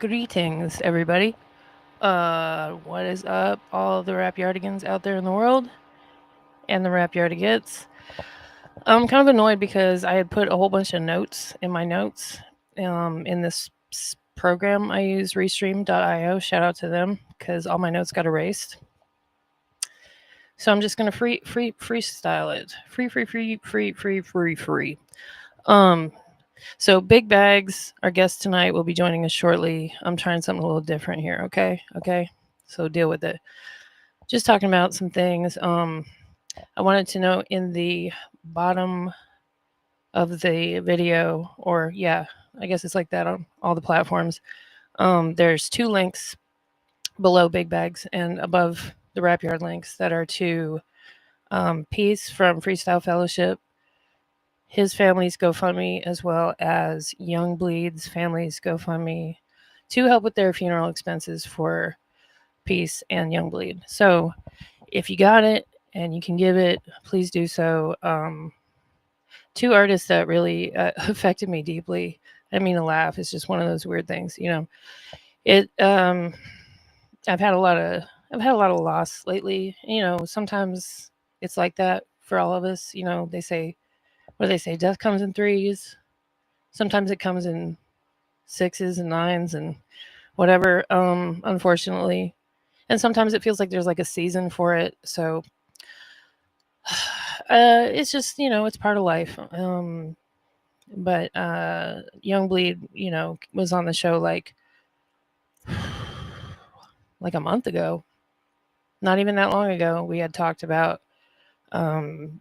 Greetings, everybody. What is up, all the rap yardigans out there in the world and the rap yardigets? I'm kind of annoyed because I had put a whole bunch of notes in my notes in this program I use, Restream.io. Shout out to them because all my notes got erased. So I'm just gonna freestyle it. Free. Um, So, Big Bags, our guest tonight, will be joining us shortly. I'm trying something a little different here, okay? Okay? So, deal with it. Just talking about some things. I wanted to know in the bottom of the video, or yeah, I guess it's like that on all the platforms. There's two links below Big Bags and above the Rap Yard links that are to P.E.A.C.E from Freestyle Fellowship, his family's GoFundMe, as well as Young Bleed's family's GoFundMe to help with their funeral expenses for Peace and Young Bleed. So if you got it and you can give it, please do so. Two artists that really affected me deeply. I mean to laugh. It's just one of those weird things, you know. It. I've had a lot of loss lately. You know, sometimes it's like that for all of us. You know, they say, what do they say? Death comes in threes. Sometimes it comes in sixes and nines and whatever, unfortunately. And sometimes it feels like there's like a season for it. So it's just, you know, it's part of life. But Young Bleed, you know, was on the show like a month ago. Not even that long ago. We had talked about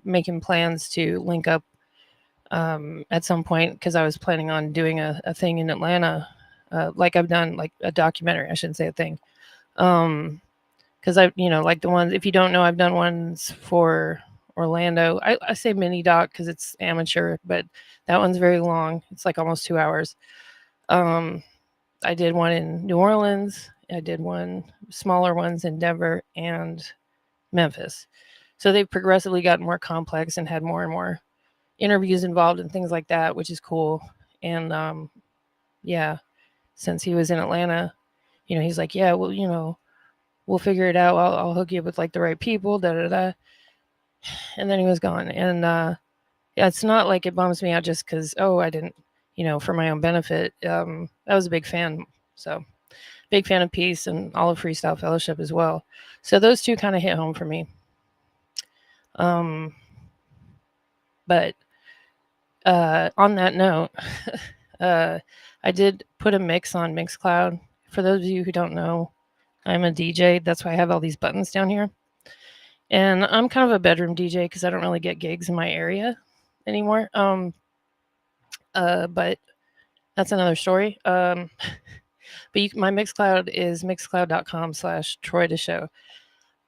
making plans to link up at some point because I was planning on doing a thing in Atlanta, like I've done, like a documentary. I shouldn't say a thing. Because I, you know, like the ones, if you don't know, I've done ones for Orlando. I say mini doc because it's amateur, but that one's very long. It's like almost 2 hours. Um, I did one in New Orleans. I did one smaller ones in Denver and Memphis. So they've progressively gotten more complex and had more and more interviews involved and things like that, which is cool. And yeah, since he was in Atlanta, you know, he's like, yeah, well, you know, we'll figure it out. I'll hook you up with like the right people, da da da. And then he was gone. And yeah, it's not like it bums me out just because, oh, I didn't, you know, for my own benefit. I was a big fan. So, big fan of Peace and all of Freestyle Fellowship as well. So, those two kind of hit home for me. Um, but on that note, uh, I did put a mix on Mixcloud. For those of you who don't know, I'm a DJ. That's why I have all these buttons down here. And I'm kind of a bedroom DJ because I don't really get gigs in my area anymore. But that's another story. But my Mixcloud is mixcloud.com/Troy to show.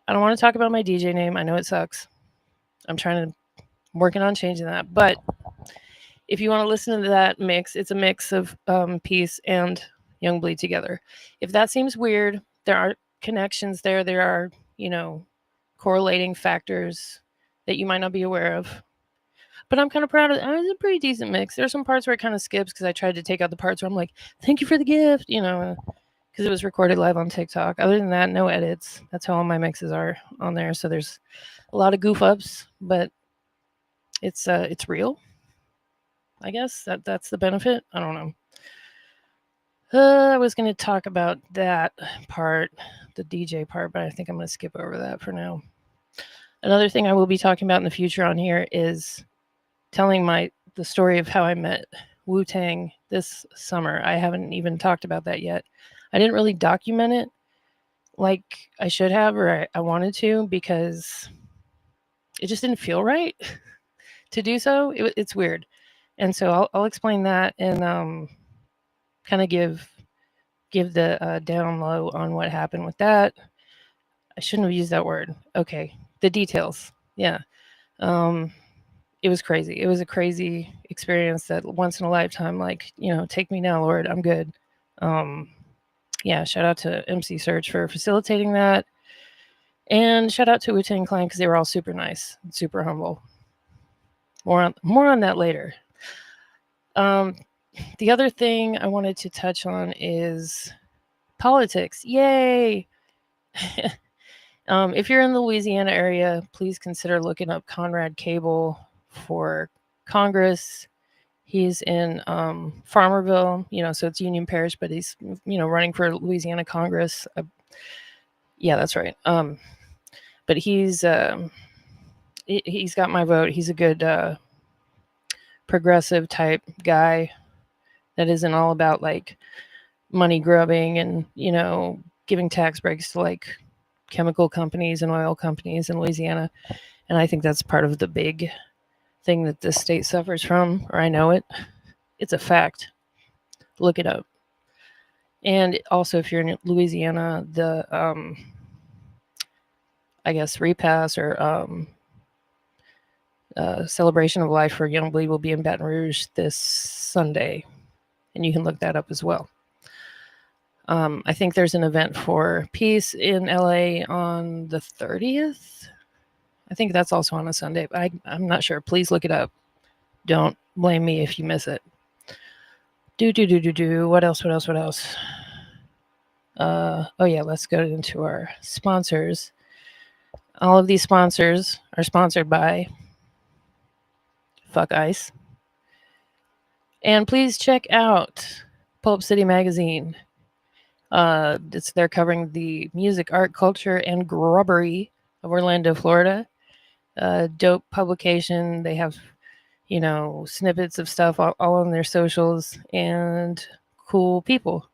I don't want to talk about my DJ name. I know it sucks. I'm trying to working on changing that. But if you want to listen to that mix, it's a mix of Peace and Young Bleed together. If that seems weird, there are connections there. There are, you know, correlating factors that you might not be aware of. But I'm kind of proud of it. It's a pretty decent mix. There's some parts where it kind of skips because I tried to take out the parts where I'm like, thank you for the gift, you know, because it was recorded live on TikTok. Other than that, no edits. That's how all my mixes are on there. So there's a lot of goof ups, but it's real. I guess that's the benefit. I don't know. I was going to talk about that part, the DJ part, but I think I'm going to skip over that for now. Another thing I will be talking about in the future on here is telling the story of how I met Wu-Tang this summer. I haven't even talked about that yet. I didn't really document it like I should have or I wanted to because it just didn't feel right to do so. It's weird. And so I'll explain that and kind of give the down low on what happened with that. I shouldn't have used that word. Okay, the details. Yeah. Um, it was crazy. It was a crazy experience that once in a lifetime, like, you know, take me now, Lord, I'm good. Um, yeah, shout out to MC Search for facilitating that. And shout out to Wu-Tang Clan because they were all super nice, super humble. More on that later. The other thing I wanted to touch on is Politics. Yay! If you're in the Louisiana area, please consider looking up Conrad Cable for Congress. He's in Farmerville, so it's Union Parish, but he's, running for Louisiana Congress. Yeah, that's right. But he's got my vote. He's a good progressive type guy that isn't all about like money grubbing and giving tax breaks to like chemical companies and oil companies in Louisiana. And I think that's part of the big thing that this state suffers from, or I know it. It's a fact. Look it up. And also, if you're in Louisiana, the I guess repass or celebration of life for Young Bleed will be in Baton Rouge this Sunday, and you can look that up as well. I think there's an event for Peace in LA on the 30th. I think that's also on a Sunday, but I'm not sure. Please look it up. Don't blame me if you miss it. What else? Oh yeah, let's go into our sponsors. All of these sponsors are sponsored by Fuck Ice. And please check out Pulp City Magazine. They're covering the music, art, culture, and grubbery of Orlando, Florida. Dope publication. They have, snippets of stuff all on their socials and cool people.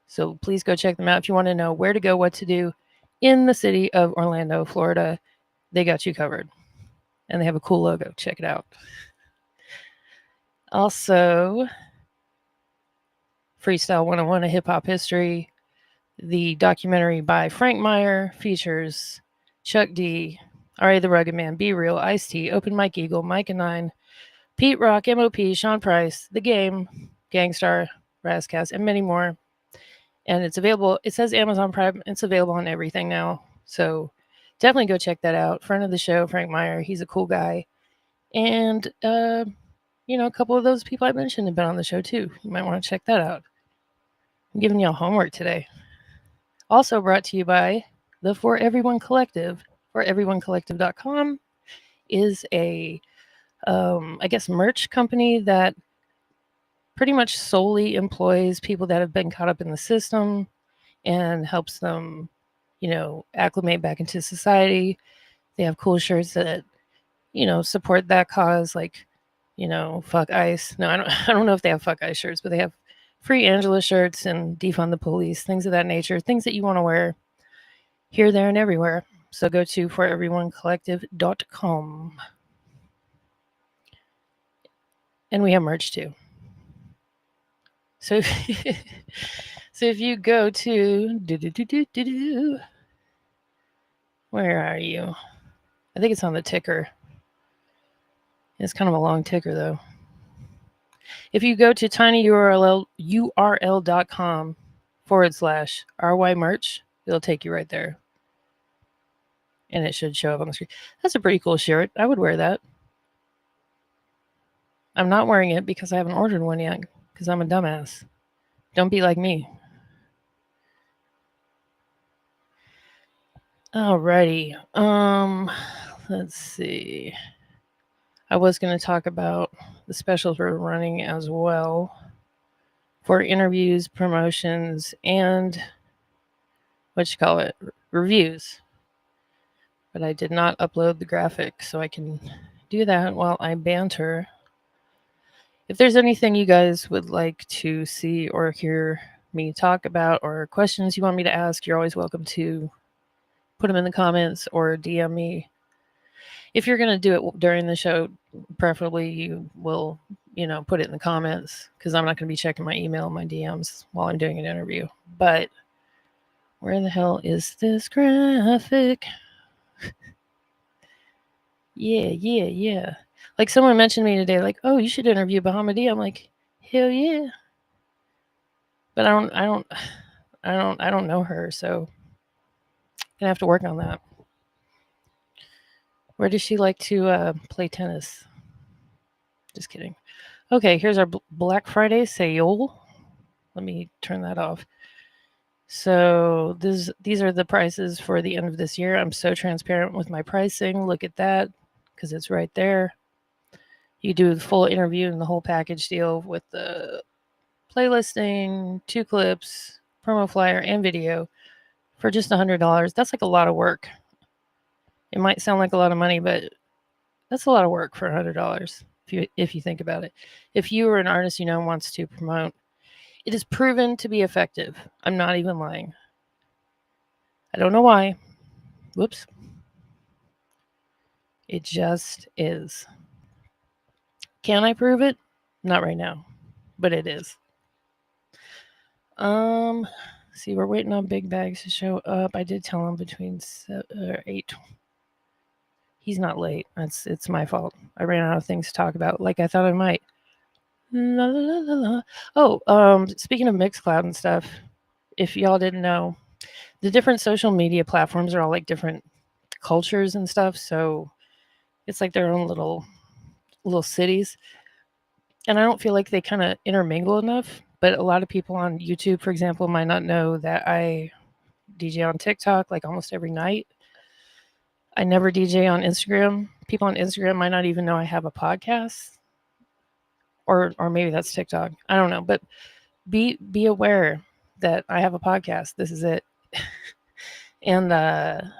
So please go check them out if you want to know where to go, what to do in the city of Orlando, Florida. They got you covered. And they have a cool logo. Check it out. Also, Freestyle 101, a hip hop history. The documentary by Frank Meyer features Chuck D, R.A. the Rugged Man, Be Real, Ice-T, Open Mike Eagle, Mike and Nine, Pete Rock, M.O.P., Sean Price, The Game, Gangstar, Razzcast, and many more. And it's available. It says Amazon Prime. It's available on everything now. So definitely go check that out. Friend of the show, Frank Meyer. He's a cool guy. And, a couple of those people I mentioned have been on the show too. You might want to check that out. I'm giving y'all homework today. Also brought to you by the For Everyone Collective. ForEveryoneCollective.com is a, merch company that pretty much solely employs people that have been caught up in the system and helps them, acclimate back into society. They have cool shirts that, support that cause, like, fuck ICE. No, I don't know if they have fuck ICE shirts, but they have free Angela shirts and defund the police, things of that nature, things that you want to wear here, there, and everywhere. So go to foreveryonecollective.com. And we have merch too. So if you go to where are you? I think it's on the ticker. It's kind of a long ticker though. If you go to tinyurl.com/RY merch, it'll take you right there. And it should show up on the screen. That's a pretty cool shirt. I would wear that. I'm not wearing it because I haven't ordered one yet because I'm a dumbass. Don't be like me. Alrighty. Let's see. I was going to talk about the specials we're running as well for interviews, promotions, and reviews. But I did not upload the graphic, so I can do that while I banter. If there's anything you guys would like to see or hear me talk about or questions you want me to ask, you're always welcome to put them in the comments or DM me. If you're going to do it during the show, preferably you will, put it in the comments because I'm not going to be checking my email and my DMs while I'm doing an interview. But where the hell is this graphic? Yeah. Like someone mentioned me today, like, oh, you should interview Bahamadia. I'm like, hell yeah. But I don't know her, so gonna have to work on that. Where does she like to play tennis? Just kidding. Okay, here's our Black Friday sale. Let me turn that off. So these are the prices for the end of this year. I'm so transparent with my pricing. Look at that, because it's right there. You do the full interview and the whole package deal with the playlisting, 2 clips, promo flyer, and video for just $100. That's like a lot of work. It might sound like a lot of money, but that's a lot of work for $100 if you think about it. If you are an artist wants to promote, it is proven to be effective. I'm not even lying. I don't know why. Whoops. It just is. Can I prove it? Not right now, but it is. See, we're waiting on Big Bags to show up. I did tell him between 8. He's not late. It's my fault. I ran out of things to talk about, like I thought I might. La, la, la, la, la. Oh, speaking of Mixcloud and stuff, if y'all didn't know, the different social media platforms are all like different cultures and stuff. So it's like their own little cities. And I don't feel like they kind of intermingle enough. But a lot of people on YouTube, for example, might not know that I DJ on TikTok like almost every night. I never DJ on Instagram. People on Instagram might not even know I have a podcast. Or maybe that's TikTok. I don't know. But be aware that I have a podcast. This is it. And then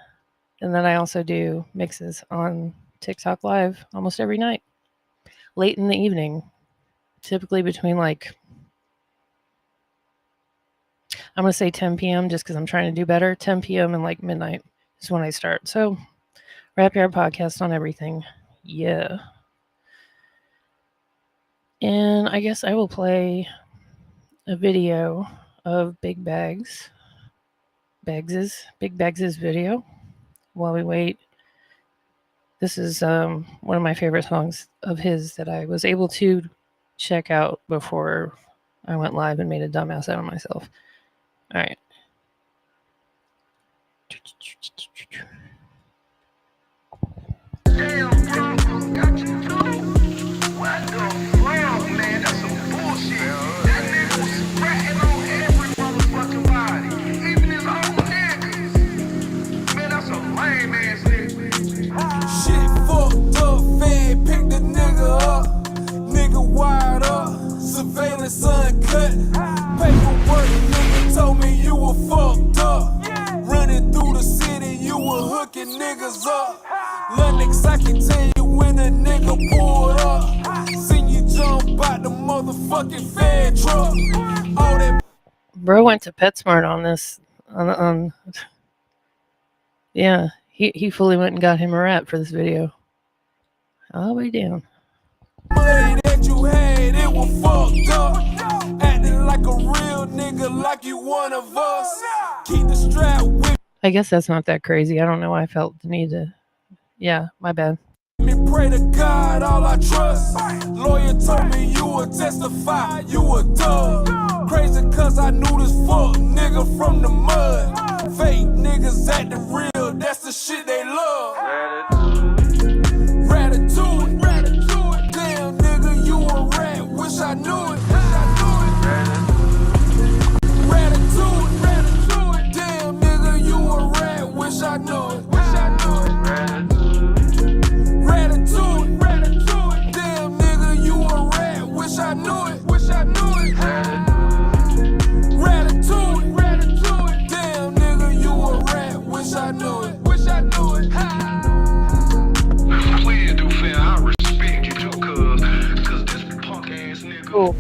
I also do mixes on TikTok Live almost every night, late in the evening, typically between like, I'm going to say 10 p.m. just because I'm trying to do better. 10 p.m. and like midnight is when I start. So, Therapyard podcast on everything. Yeah. And I guess I will play a video of Big Baggz. Big Baggs's video while we wait. This is one of my favorite songs of his that I was able to check out before I went live and made a dumbass out of myself. All right. Damn, bro, got you too. What the fuck, man? That's some bullshit. That nigga was ratting on every motherfucking body, even his own niggas. Man, that's a lame ass nigga. Shit fucked up, Fed picked the nigga up. Nigga wired up, surveillance uncut. Paperwork, nigga told me you were fucked up. Running through the city, you were hooking niggas up. Lennox, I can tell you when a nigga pulled up. Seen you jump out the motherfucking Fed truck. All that. Bro went to PetSmart on this. Yeah, he fully went and got him a wrap for this video. All the way down. Money that you had, it was fucked up. Acting like a real nigga, like you one of us. Keep the strap with. I guess that's not that crazy. I don't know why I felt the need to. Yeah, my bad. Me pray to God, all I trust. Lawyer told me you would testify, you a dog. Crazy cause I knew this fuck nigga from the mud. Fake niggas acting real, that's the shit they love. Ratatouille, ratatouille. Damn nigga, you a rat, wish I knew it. Ratatouille, ratatouille. Damn nigga, you a rat, wish I knew it. Wish I knew it. Ratatouille, ratatouille. Damn nigga, you a rat, wish I knew it. Wish I knew it. Ratatouille, ratatouille. Damn nigga, you a rat, wish I knew it. Wish I knew it. Please do, fam. I respect you too, cause this punk ass nigga. Cool.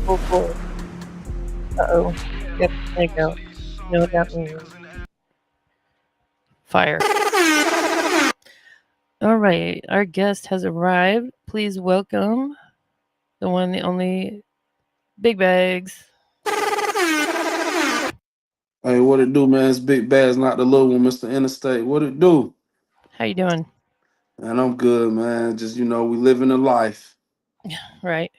Uh-oh. Yep, there you go. You know what that means. Fire. All right, our guest has arrived. Please welcome the one, the only, Big Baggs. Hey, what it do, man? It's Big Bags, not the little one, Mr. Interstate. What it do? How you doing? Man, I'm good, man. Just, we living a life. Right.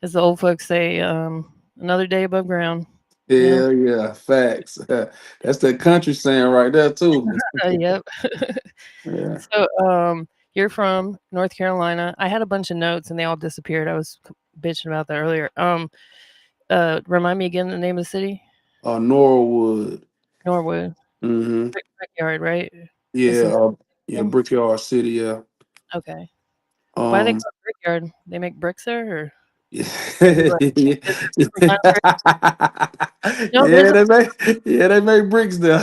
As the old folks say, another day above ground. Yeah, facts. That's that country saying right there, too. Yep. Yeah. So, you're from North Carolina. I had a bunch of notes and they all disappeared. I was bitching about that earlier. Remind me again the name of the city? Norwood. Norwood. Mm-hmm. Brickyard, right? It's Yeah, in yeah, there? Brickyard City. Yeah. Okay. Why they Um. call it Brickyard? They make bricks there, or Yeah, is like is there different kind of bricks? No, there's yeah, they make bricks there.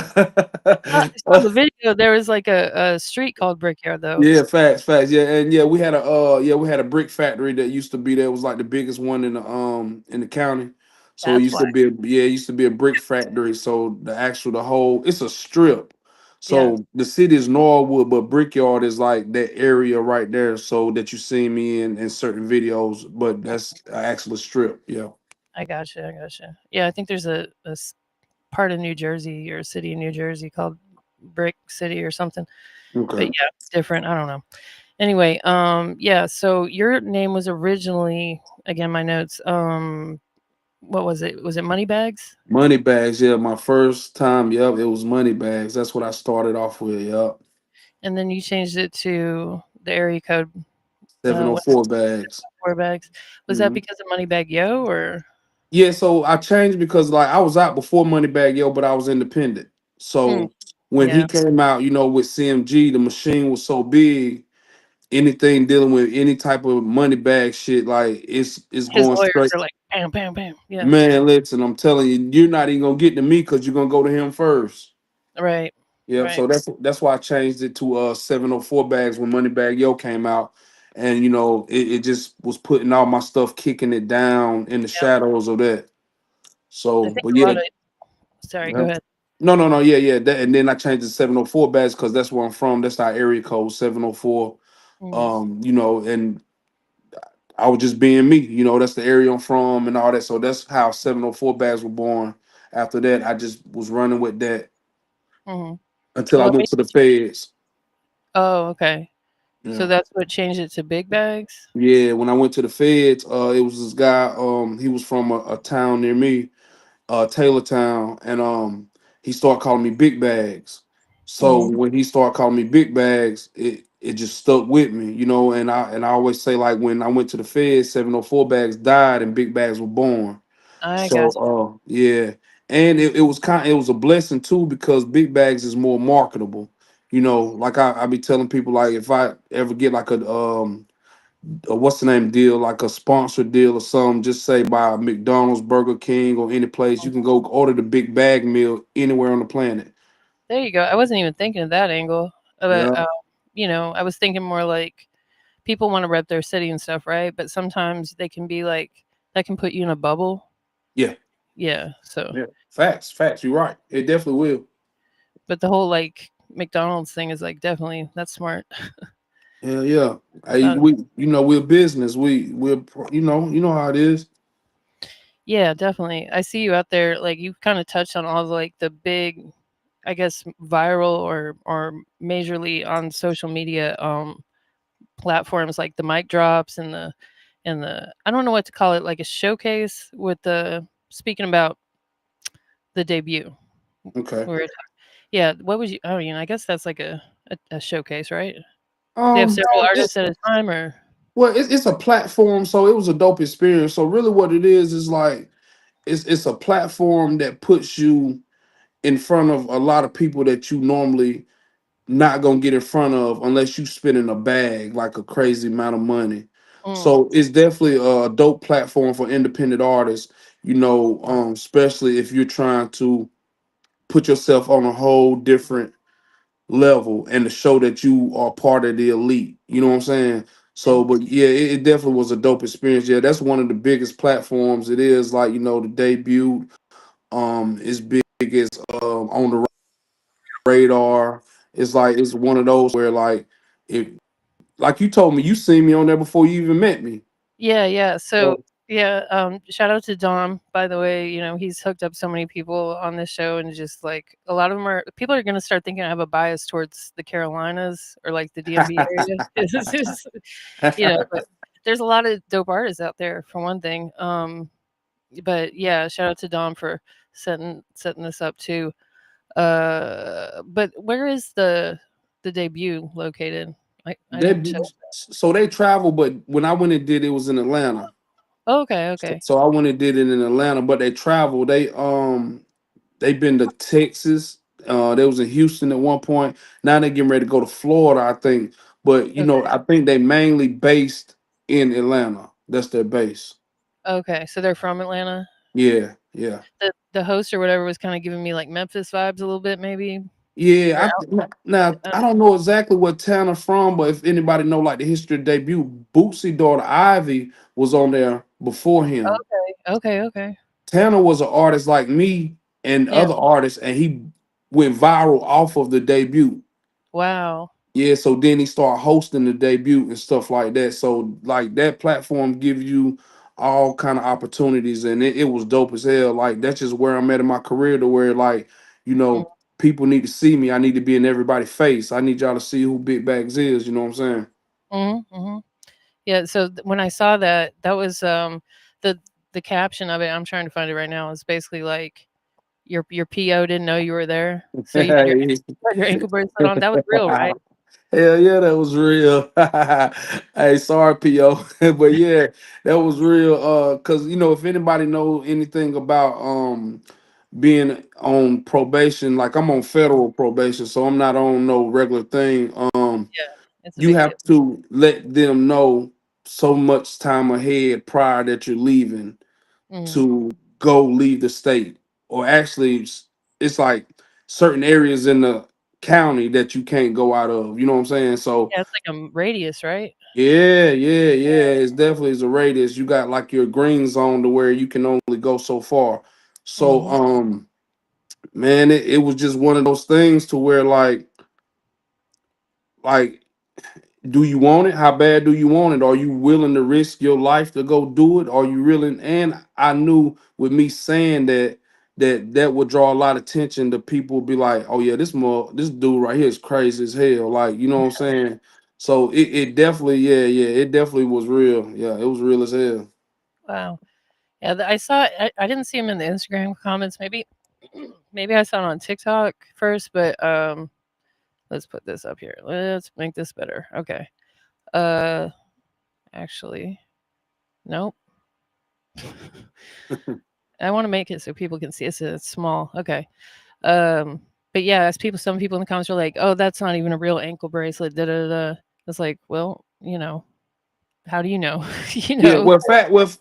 I saw the video. There was like a street called Brickyard though. Yeah, facts. Yeah, and yeah, we had a brick factory that used to be there. It was like the biggest one in the county. So it That's used why. to be it used to be a brick factory. So the whole it's a strip. Yeah. So the city is Norwood, but Brickyard is like that area right there. So that you see me in certain videos, but that's an actual strip. Yeah. I gotcha. I gotcha. Yeah, I think there's a part of New Jersey or a city in New Jersey called Brick City or something. But Okay. yeah, it's different. I don't know. Anyway, yeah. So your name was originally, again, my notes. What was it? Was it Moneybags? Money bags. Yeah, my first time. Yep, it was money bags. That's what I started off with. Yep. And then you changed it to the area code. What 704 bags. 4 bags? Was that Mhm. because of Moneybag Yo or? Yeah, so I changed because like I was out before Moneybag Yo, but I was independent. Mm, So when he yeah, came out, with CMG, the machine was so big. Anything dealing with any type of money bag shit, like it's his going lawyers straight. are like bam, bam, bam. Yeah, Man, listen, I'm telling you, you're not even gonna get to me because you're gonna go to him first. right, Yep. right. So that's why I changed it to 704 bags when Moneybag Yo came out. And it just was putting all my stuff, kicking it down in the Yeah, shadows of that. So, I think but a yeah, lot of. Sorry, go yeah. ahead. No. Yeah. And then I changed it to 704 bags because that's where I'm from. That's our area code, 704. Mm, And I was just being me, that's the area I'm from and all that. So that's how 704 bags were born. After that, I just was running with that hmm until I Well, went to the feds. oh, okay. So Yeah. that's what changed it to Big Bags. Yeah, when I went to the feds, it was this guy. He was from a town near me, Taylortown, and he started calling me Big Bags. So Hmm. when he started calling me Big Bags, it just stuck with me, And I always say like when I went to the feds, 704 bags died and Big Bags were born. I So got yeah, and it was a blessing too because Big Bags is more marketable. Like I be telling people like if I ever get like a what's the name deal, like a sponsor deal or something, just say by McDonald's, Burger King, or any place, you you. can go order the big bag meal anywhere on the planet. There you go. I wasn't even thinking of that angle. But, Yeah, I was thinking more like people want to rep their city and stuff, right? But sometimes they can be like that can put you in a bubble. yeah, Yeah. So, yeah. Facts. You're right. It definitely will. but the whole like McDonald's thing is like definitely that's smart. Yeah. Uh, We're business. You know how it is. yeah, definitely. I see you out there. Like you kind of touched on all the, like the big, I guess, viral or majorly on social media platforms like the mic drops and the I don't know what to call it, like a showcase with the speaking about the debut. Okay. Where yeah, what was you? Oh, I guess that's like a showcase, right? They have several It, artists at a time, or well, it's a platform, so it was a dope experience. So really, what it is like it's a platform that puts you in front of a lot of people that you normally not gonna get in front of unless you spend in a bag like a crazy amount of money. mm, So it's definitely a dope platform for independent artists, especially if you're trying to put yourself on a whole different level and to show that you are part of the elite. You know what I'm saying? yeah, So, but yeah, it definitely was a dope experience. Yeah, that's one of the biggest platforms. It is like, the debut is big as on the radar. It's like it's one of those where if like you told me, you seen me on there before you even met me. yeah. So So yeah, shout out to Dom, by the way. He's hooked up so many people on this show, and just like a lot of them are people are gonna start thinking I have a bias towards the Carolinas or like the DMV area. It's just, but there's a lot of dope artists out there for one thing. But yeah, shout out to Dom for setting this up too. But where is the debut located? I they didn't check. so they travel, but when I went and did it was in Atlanta. Oh, okay, So, okay. so I went and did it in Atlanta, but they travel. They They've been to Texas. They was in Houston at one point. Now they're getting ready to go to Florida, I think. But Okay. I think they mainly based in Atlanta. That's their base. Okay. So they're from Atlanta. Yeah, yeah. The host or whatever was kind of giving me like Memphis vibes a little bit, maybe. Or Yeah, out, now uh, I don't know exactly what Tanner from, but if anybody know like the history of debut, Bootsy daughter Ivy was on there before him. okay. Okay. Okay. Tanner was an artist like me and Yeah. other artists, and he went viral off of the debut. Wow. Yeah, so then he started hosting the debut and stuff like that. So like that platform gives you all kind of opportunities, and it was dope as hell. Like that's just where I'm at in my career, to where like you Mm, know people need to see me. I need to be in everybody's face. I need y'all to see who Big Bags is. You know what I'm saying? mm-hmm. Yeah. So when I saw that, that was the the caption of it. I'm trying to find it right now. Is basically like your PO didn't know you were there, so you had your ankle bracelet on. That was real, right? Hell yeah, that was real. Hey, sorry, PO. But yeah, that was real. Cause if anybody know anything about being on probation, like I'm on federal probation, so I'm not on no regular thing. Yeah, it's a You big deal. have to let them know so much time ahead prior that you're leaving Mm. to go leave the state. Or actually it's like certain areas in the county that you can't go out of. You know what I'm saying? So Yeah, it's like a radius, right? yeah. It's definitely is a radius. You got like your green zone to where you can only go so far. So Hmm. man, it was just one of those things to where like do you want it? How bad do you want it? Are you willing to risk your life to go do it? Are you really? And I knew with me saying that would draw a lot of attention. To people be like, oh yeah, this dude right here is crazy as hell. Like, you know what I'm saying? So it definitely, yeah, it definitely was real. Yeah, it was real as hell. Wow. Yeah, I saw. I didn't see him in the Instagram comments. Maybe, maybe I saw it on TikTok first. But let's put this up here. Let's make this better. Okay. Uh, actually, nope. I want to make it so people can see. It's small. Okay. Um, but yeah, as some people in the comments were like, "Oh, that's not even a real ankle bracelet." Da da da. It's like, well, how do you know? you Yeah, know.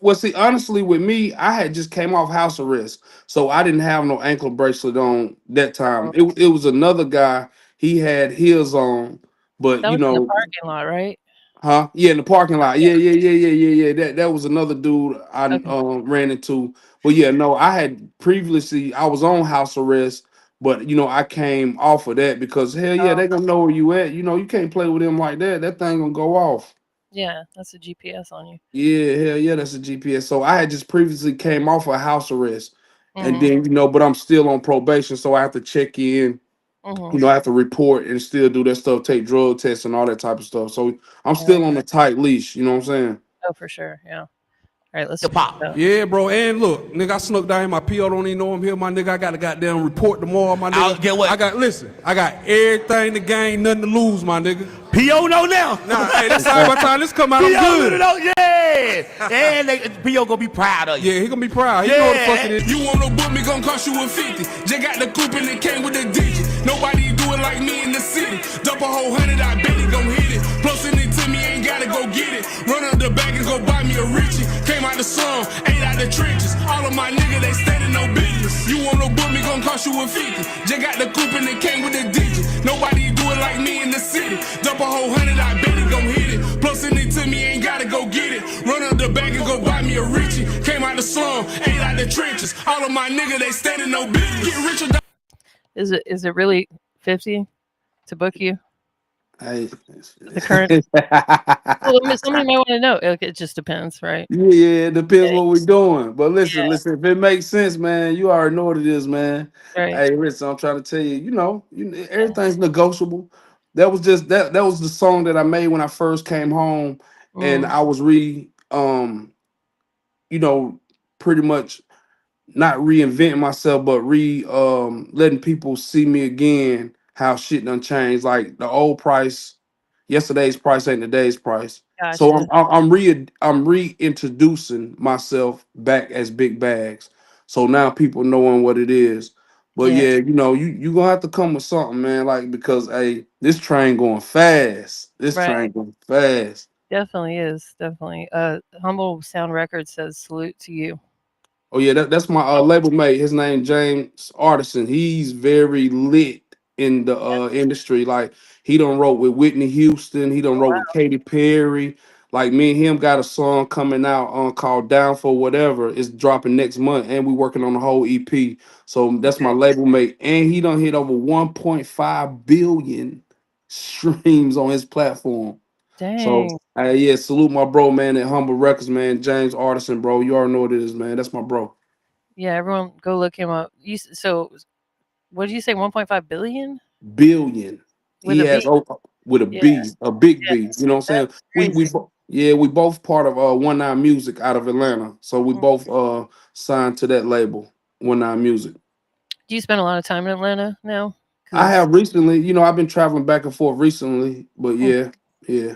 well, see, honestly, with me, I had just came off house arrest, so I didn't have no ankle bracelet on that time. Oh, It was another guy. He had his on, but that was in the parking lot, right? huh? Yeah, in the parking lot. Yeah. Yeah. That was another dude I Okay. ran into. But yeah, no, I had previously I was on house arrest, but I came off of that because hell yeah, Oh, they gonna know where you at. You can't play with them like that. That thing gonna go off. yeah. That's a GPS on you. Yeah, hell yeah, that's a GPS. So I had just previously came off of house arrest, and Mhm. then but I'm still on probation, so I have to check in. Mhm. I have to report and still do that stuff, take drug tests and all that type of stuff. So I'm Yeah. still on a tight leash. You know what I'm saying? Oh, for sure. Yeah. All right. Let's Hip switch hop. it up. Yeah, bro. And look, nigga, I snuck down here. My PO don't even know I'm here, my nigga. I got to goddamn report tomorrow, my nigga. Get what? I got everything to gain, nothing to lose, my nigga. P.O. know now. Nah, hey, that's how by the time this come out, I'm P.O. good. know, yeah. And P.O. gonna be proud of you. Yeah, he gonna be proud. He Yeah. know what the fuck it is. You wanna book me, gon' cost you a 50. Just got the coupe and it came with a digit. Nobody do it like me in the city. Dump a whole 100, I bet he gon' hit it. Plus send it to me, ain't gotta go get it. Run up the bag and go buy me a Richie. Came out the slum, ain't out the trenches. All of my niggas, they standing no business. You wanna book me, gon' cost you a 50. Just got the coupe and it came with a digit. Nobody do it like me in the city. Dump a whole 100, I bet he gon' hit it. Plus send it to me, ain't gotta go get it. Run up the bag and go buy me a Richie. Came out the slum, ain't out the trenches. All of my niggas, they standing no business. Get rich or die. Is it really 50 to book you? Hey. The current. Well, somebody might want to know. Okay, it just depends, right? Yeah, it depends Yeah. what we're doing. But listen, Yeah. listen, if it makes sense, man, you already know what it is, man. Right. Hey, listen, I'm trying to tell you, everything's negotiable. That was the song that I made when I first came home, and Mm. I was you know, pretty much not reinventing myself, but letting people see me again how shit done changed. Like the old price, yesterday's price ain't today's price. So Gotcha. I'm reintroducing myself back as Big Bags. So now people knowing what it is. But Yeah, yeah, you gonna have to come with something, man. Like because hey, this train going fast. This right. train going fast. Definitely is. Definitely. Humble Sound Records says salute to you. Oh yeah, that's my label mate. His name James Artisan. He's very lit in the industry. Like he done wrote with Whitney Houston. He done Oh wrote with wow. Katy Perry. Like me and him got a song coming out called Down for Whatever. It's dropping next month, and we working on the whole EP. So that's my Okay. label mate, and he done hit over 1.5 billion streams on his platform. So Dang. yeah, salute my bro, man, at Humble Records, man. James Artisan, bro. You already know what it is, man. That's my bro. Yeah, everyone go look him up. So what did you say? 1.5 billion Billion. with He a has B? with a Yeah, B, a big yeah. B. You know what I'm saying? That's We crazy. yeah, we both part of One Nine Music out of Atlanta. So we Mm. both signed to that label, One Nine Music. Do you spend a lot of time in Atlanta now? I Cause have recently, I've been traveling back and forth recently, but mm, yeah, yeah.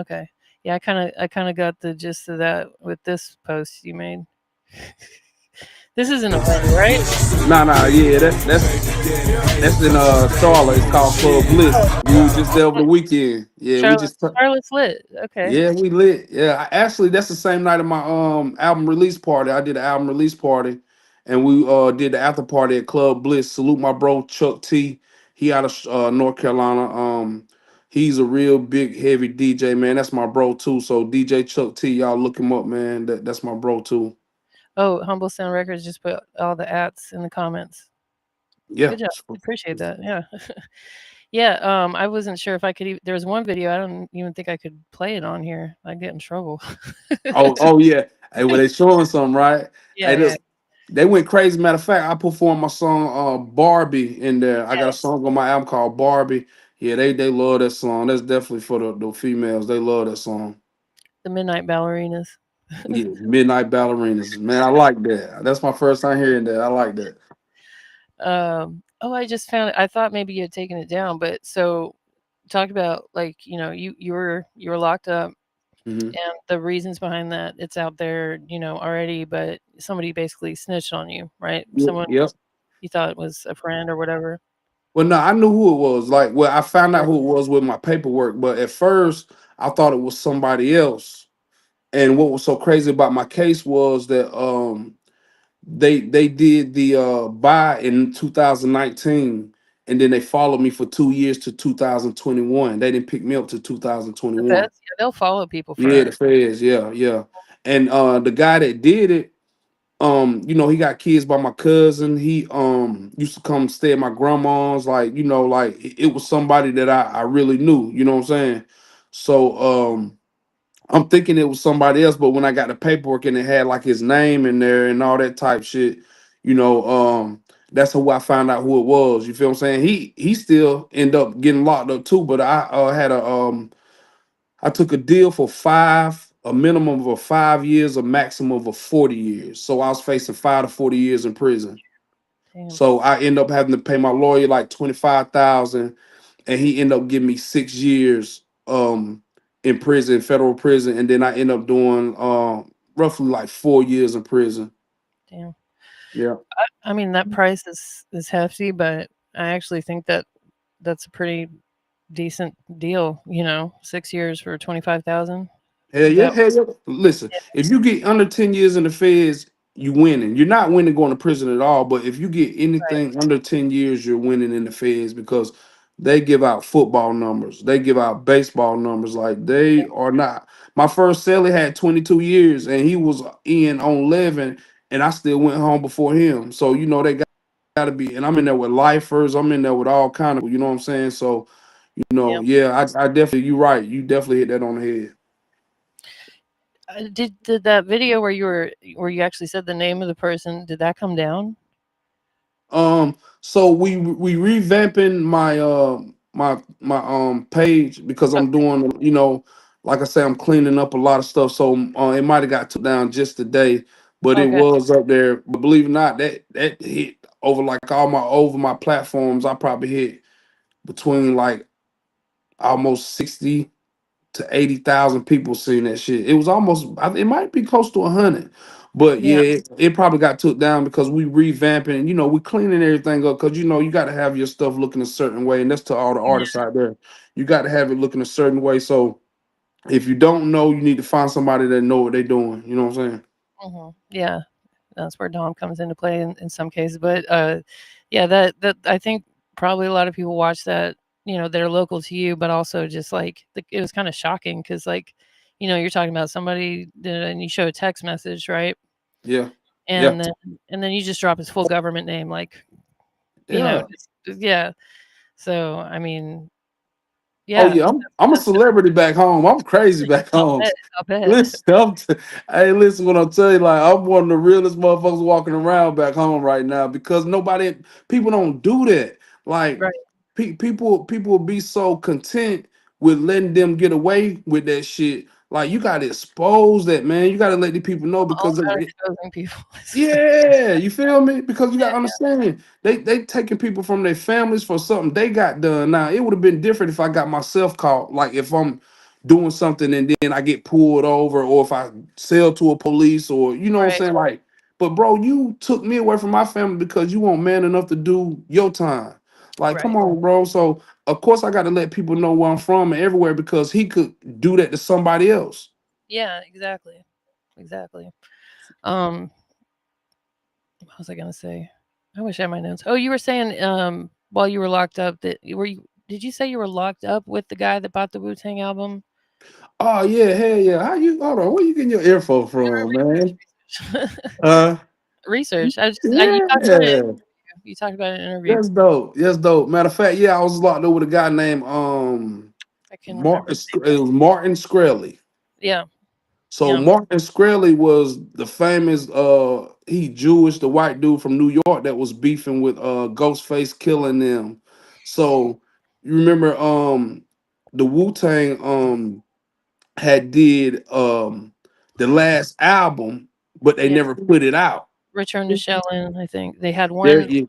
okay. Yeah, I kind of got the gist of that with this post you made. This isn't Atlanta, right? Nah, yeah, that's in Charlotte. It's called Club Oh, Bliss. We was just there over the weekend. Yeah, we just Charlotte's lit. Okay. yeah, we lit. Yeah, actually, that's the same night of my album release party. I did an album release party, and we did the after party at Club Bliss. Salute my bro Chuck T. He out of North Carolina. He's a real big heavy DJ, man. That's my bro too. So DJ Chuck T, y'all look him up, man. That's my bro too. Oh, Humble Sound Records just put all the ats in the comments. Yeah. Good job. Appreciate that. Yeah. Yeah, I wasn't sure if I could there was one video I don't even think I could play it on here. I'd get in trouble. Oh yeah. Hey, well they showing something, right? Yeah, Hey, yeah. they went crazy. Matter of fact, I performed my song Barbie in there. I got a Yes. song on my album called Barbie. Yeah, they love that song. That's definitely for the females. They love that song. The Midnight Ballerinas. Yeah, Midnight Ballerinas. Man, I like that. That's my first time hearing that. I like that. Oh, I just found it. I thought maybe you had taken it down, but so talk about like, you were locked up Hmm. and the reasons behind that. It's out there, already, but somebody basically snitched on you, right? Yeah, Someone yep. you thought was a friend or whatever. Well, no, I knew who it was. Like, well, I found Yeah. out who it was with my paperwork, but at first I thought it was somebody else. And what was so crazy about my case was that they did the buy in 2019, and then they followed me for 2 years to 2021. They didn't pick me up to The 2021. feds, yeah, they'll follow people Yeah, forever. the feds, yeah, yeah. And the guy that did it, he got kids by my cousin. He used to come stay at my grandma's, like, like it was somebody that I really knew, you know what I'm saying? So I'm thinking it was somebody else, but when I got the paperwork and it had like his name in there and all that type shit, you know, that's who I found out who it was. You feel what I'm saying? He still end up getting locked up too, but I took a deal for a minimum of 5 years, a maximum of 40 years. So I was facing 5 to 40 years in prison. Damn, So I end up having to pay my lawyer like 25,000, and he ended up giving me 6 years in prison, federal prison, and then I end up doing roughly like 4 years in prison. damn. Yeah. I mean, that price is hefty, but I actually think that that's a pretty decent deal. 6 years for 25,000. Hell Is yeah, that hell yeah. Listen, yeah, if you get under 10 years in the feds, you winning. You're not winning going to prison at all, but if you get right? anything under 10 years, you're winning in the feds because they give out football numbers. They give out baseball numbers. Like they are not. My first cellie had 22 years and he was in on 11 and I still went home before him. So, they got to be, and I'm in there with lifers. I'm in there with all kind of, you know what I'm saying? So, Yeah. yeah, I definitely, you're right. You definitely hit that on the head. Did that video where you actually said the name of the person, did that come down? So we revamping my page because I'm Okay. doing, like I say, I'm cleaning up a lot of stuff. So it might have got took down just today, but it Okay. was up there. But believe it or not, that hit over like over my platforms. I probably hit between like almost 60 to 80,000 people seeing that shit. It was almost, it might be close to 100, But Yeah. yeah, it probably got took down because we revamping, we cleaning everything up because you got to have your stuff looking a certain way, and that's to all the Yeah. artists out there. You got to have it looking a certain way. So if you don't know, you need to find somebody that know what they're doing. You know what I'm saying? Yeah. That's where Dom comes into play in some cases. But yeah, that I think probably a lot of people watch that, they're local to you, but also just like it was kind of shocking because like, you're talking about somebody and you show a text message, right? Yeah, yeah, And then you just drop his full government name, like, yeah. yeah. So I mean, Oh yeah, yeah, I'm a that's celebrity back home. I'm crazy back I'll home. bet, I'll bet. Listen, hey, listen, what I'm telling you, like I'm one of the realest motherfuckers walking around back home right now because people don't do that. Like Right. people will be so content with letting them get away with that shit. Like you gotta expose that, man. You gotta let the people know All because about exposing people. yeah, you feel me? Because you Yeah, gotta understand, they taking people from their families for something they got done. Now it would have been different if I got myself caught. Like if I'm doing something and then I get pulled over, or if I sell to a police, or you know what I'm right, saying. Like, but bro, you took me away from my family because you weren't man enough to do your time. Like, come right. on, bro. So of course I got to let people know where I'm from and everywhere because he could do that to somebody else. Yeah, exactly, exactly. Um, what was I gonna say? I wish I had my notes. Oh, you were saying while you were locked up that did you say you were locked up with the guy that bought the Wu Tang album? Oh yeah, hell yeah. How you hold on? Where you getting your info from, man? Research. Uh, Research. You talked about it. yeah, You talked about it in an interview. that's dope. That's dope. Matter of fact, yeah, I was locked up with a guy named I can remember Martin. his name It though. was Martin Screlly. Yeah, So yeah, Martin Screlly was the famous he Jewish, the white dude from New York that was beefing with Ghostface killing them. So you remember the Wu Tang had did the last album, but they yeah. never put it out. Return to Shellin, I think they had There, one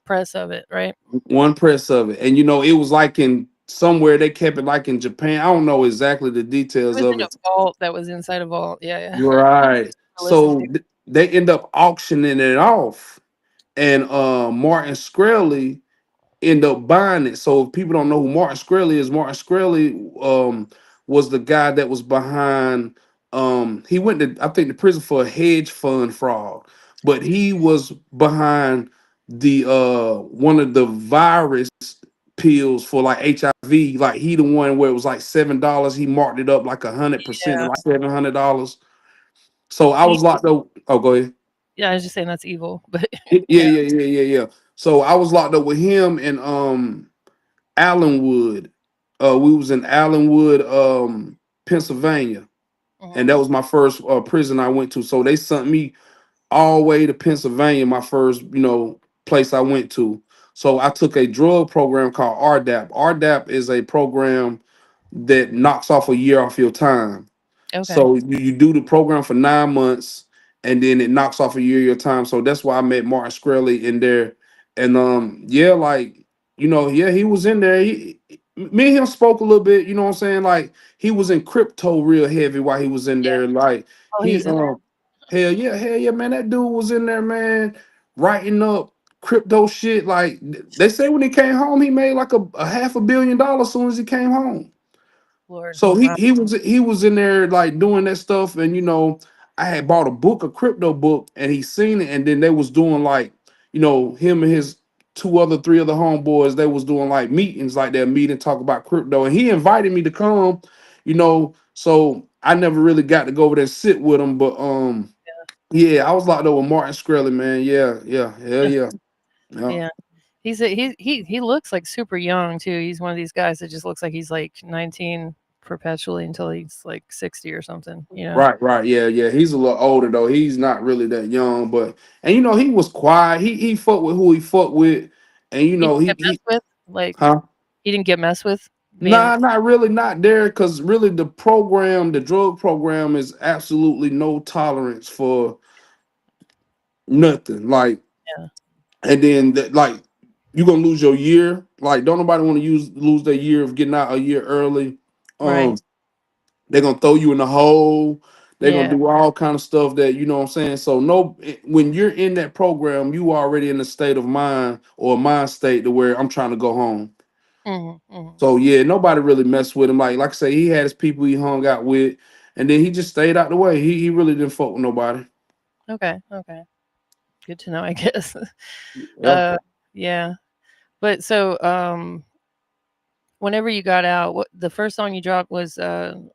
press of it, right? one press of it, and it was like in somewhere they kept it like in Japan. I don't know exactly the It details was of in a it. vault that was inside a vault. Yeah, yeah. Right. I listened to. They end up auctioning it off, and Martin Shkreli end up buying it. So if people don't know who Martin Shkreli is, Martin Shkreli was the guy that was behind. He went to I think to prison for a hedge fund fraud, but he was behind the one of the virus pills for like HIV. Like he the one where it was like $7. He marked it up like 100% to Yeah, like $700. So I he, was locked up. Oh, go ahead. yeah. I was just saying that's evil, but Yeah, yeah. yeah. So I was locked up with him in Allenwood. We was in Allenwood, Pennsylvania, and Mhm. that was my first prison I went to. So they sent me all the way to Pennsylvania, my first place I went to. So I took a drug program called RDAP. RDAP is a program that knocks off a year off your time. Okay. So you do the program for 9 months, and then it knocks off a year of your time. So that's why I met Martin Shkreli in there, and yeah, like yeah, he was in there. Me and him spoke a little bit. You know what I'm saying? Like he was in crypto real heavy while he was in Yeah. there. Like Oh, he he was in there. hell yeah, man. That dude was in there, man, writing up crypto shit. Like they say when he came home, he made like a $500 million as soon as he came home. Lord. So he Wow. he was in there like doing that stuff, and I had bought a book, a crypto book, and he seen it, and then they was doing like him and his three other homeboys, they was doing like meetings, like that meet and talk about crypto, and he invited me to come, so I never really got to go over there and sit with him, but yeah, I was locked up with Martin Shkreli, man. Yeah, hell yeah, yeah. Yeah. He looks like super young too. He's one of these guys that just looks like he's like 19 perpetually until he's like 60 or something, you know? Right, yeah. He's a little older though. He's not really that young, but and he was quiet. He fucked with who he fucked with, and He didn't he get messed with? Like, huh? he didn't get messed with being. Nah, not really, not there, because really the drug program is absolutely no tolerance for nothing. Like, Yeah. and then like you're gonna lose your year. Like, don't nobody want to lose their year of getting out a year early. Right. Um, they're gonna throw you in the hole. They're gonna Yeah. do all kind of stuff that you know what I'm saying. So no, when you're in that program, you already in a state of mind or a mind state to where I'm trying to go home. Hmm. Hmm. So yeah, nobody really messed with him. Like I say, he had his people he hung out with, and then he just stayed out the way. He really didn't fuck with nobody. Okay. Okay. Good to know, I guess. Yeah. Yeah. But so, whenever you got out, what the first song you dropped was the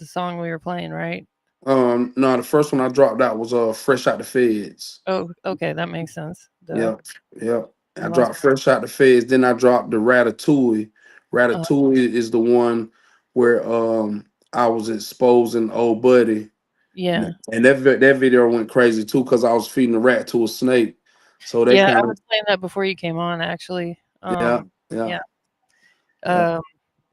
song we were playing, right? No, the first one I dropped out was Fresh Out the Feds. Oh, okay, that makes sense. Duh. Yep, yep. We I lost. dropped Fresh Out the Feds. Then I dropped the Ratatouille. Uh, Ratatouille is the one where I was exposing old buddy, yeah, and that video went crazy too because I was feeding a rat to a snake. So they yeah. I kind was of playing that before you came on, actually. yeah, yeah, Yeah. yeah. Um,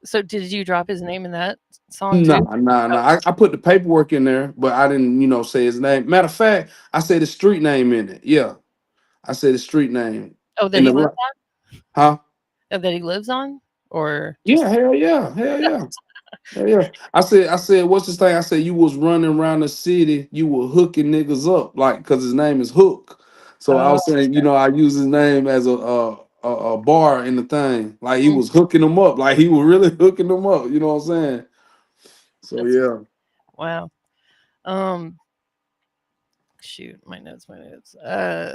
so did you drop his name in that song too? Nah. Oh, I put the paperwork in there, but I didn't, say his name. Matter of fact, I said the street name in it. Yeah, I said the street name oh, that in he the lives huh? on, that he lives on, or Yeah, just hell yeah, hell yeah. Yeah. I said, what's this thing? I said, you was running around the city, you were hooking niggas up, like, cause his name is Hook. So I oh, was saying, I use his name as a bar in the thing, like he mm, was hooking them up, like he was really hooking them up. You know what I'm saying? So that's yeah, wow. Um, shoot, my notes, my notes. I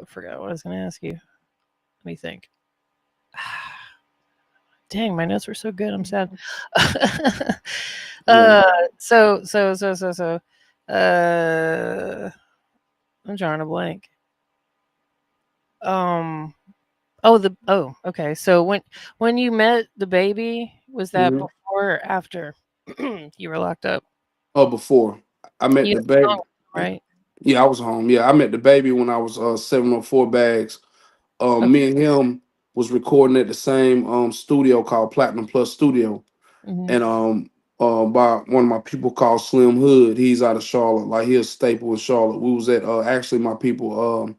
forgot what I was going to ask you. Let me think. Dang, my notes were so good. I'm sad. yeah. uh, so. Uh, I'm drawing a blank. Um. Okay. So when you met the baby, was that Mhm. before or after you were locked up? Oh, before I met You the had a baby. song, right? Yeah, I was home. Yeah, I met the baby when I was 704 bags. Okay. Me and him was recording at the same studio called Platinum Plus Studio, Hmm. and by one of my people called Slim Hood. He's out of Charlotte, like he a staple in Charlotte. We was at actually my people.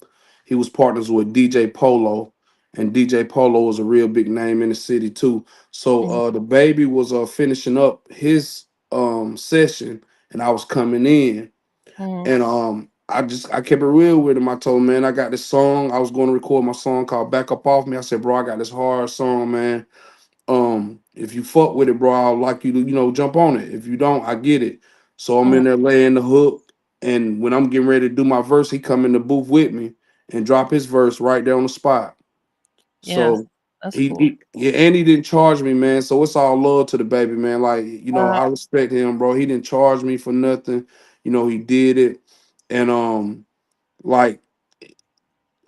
He was partners with DJ Polo, and DJ Polo is a real big name in the city too. So Hmm. the baby was finishing up his session, and I was coming in. Hmm. And I kept it real with him. I told him, man, I got this song. I was going to record my song called Back Up Off Me. I said, bro, I got this hard song, man. If you fuck with it, bro, I'd like you to, jump on it. If you don't, I get it. So I'm Hmm. in there laying the hook. And when I'm getting ready to do my verse, he come in the booth with me and drop his verse right there on the spot. Yeah, So that's cool. yeah, and he didn't charge me, man. So it's all love to the baby, man. Like, Uh, I respect him, bro. He didn't charge me for nothing. He did it. And like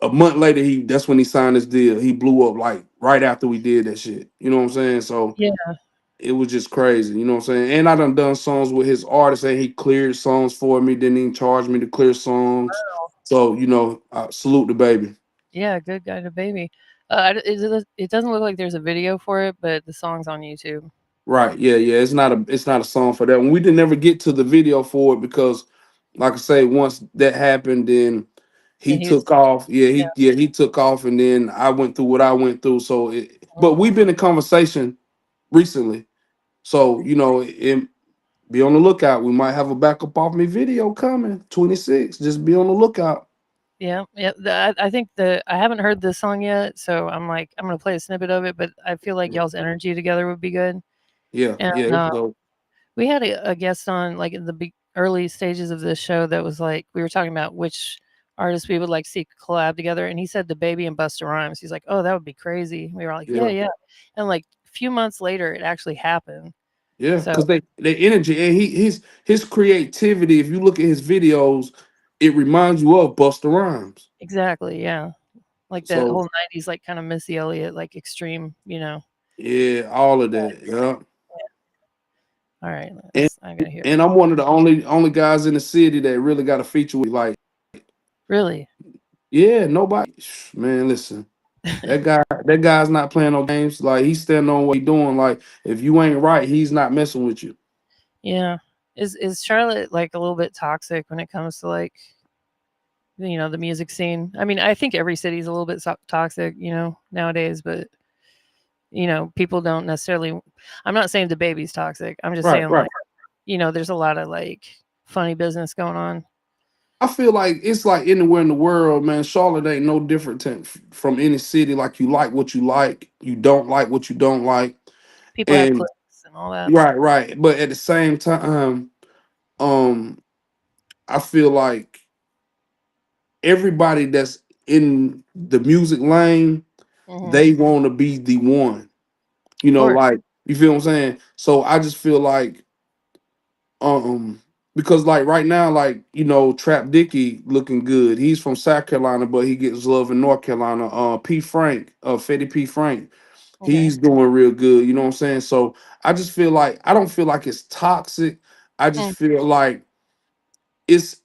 a month later, that's when he signed his deal. He blew up like right after we did that shit. You know what I'm saying? So yeah. it was just crazy. You know what I'm saying? And I done songs with his artist, and he cleared songs for me. Didn't even charge me to clear songs. So I salute the baby. Yeah, good guy to baby. It doesn't look like there's a video for it, but the song's on YouTube. Right. Yeah, yeah. It's not a song for that one. We didn't ever get to the video for it because, like I say, once that happened, then he And he was took off. Yeah, yeah. he took off, and then I went through what I went through. So, but Mhm. we've been in conversation recently. So be on the lookout. We might have a backup off me video coming 26. Just be on the lookout. Yeah, yeah. I think I haven't heard this song yet, so I'm like I'm gonna play a snippet of it, but I feel like y'all's energy together would be good. Yeah, And yeah. It's dope. we had a guest on like in the early stages of this show that was like we were talking about which artists we would like see collab together, and he said the Baby and Busta Rhymes. He's like, oh, that would be crazy. We were like, yeah, Yeah. yeah. And like a few months later, it actually happened. Yeah, So because they energy and his creativity. If you look at his videos, it reminds you of Busta Rhymes. exactly, yeah. Like that So whole '90s, like kind of Missy Elliott, like extreme, you know. yeah, all of that. Yeah, All right, and I gotta hear and I'm one of the only guys in the city that really got a feature with like really. yeah nobody man. Listen, that guy's not playing no games. Like he's standing on what he doing. Like if you ain't right, he's not messing with you. Yeah. Is Charlotte like a little bit toxic when it comes to like the music scene? I mean, I think every city's a little bit toxic, nowadays, but people don't necessarily. I'm not saying the baby's toxic. I'm just Right, saying right. like there's a lot of like funny business going on. I feel like it's like anywhere in the world, man. Charlotte ain't no different from any city. Like you like what you like, you don't like what you don't like, People have and cliques and all that. right, right. But at the same time, um, I feel like everybody that's in the music lane, Hmm. they want to be the one. You Of know, course. like you feel what I'm saying. So I just feel like Um, because like right now, like Trap Dicky looking good. He's from South Carolina, but he gets love in North Carolina. P Frank, Fetty P Frank, Okay. he's doing real good. You know what I'm saying? So I just feel like I don't feel like it's toxic. I just Mm. feel like it's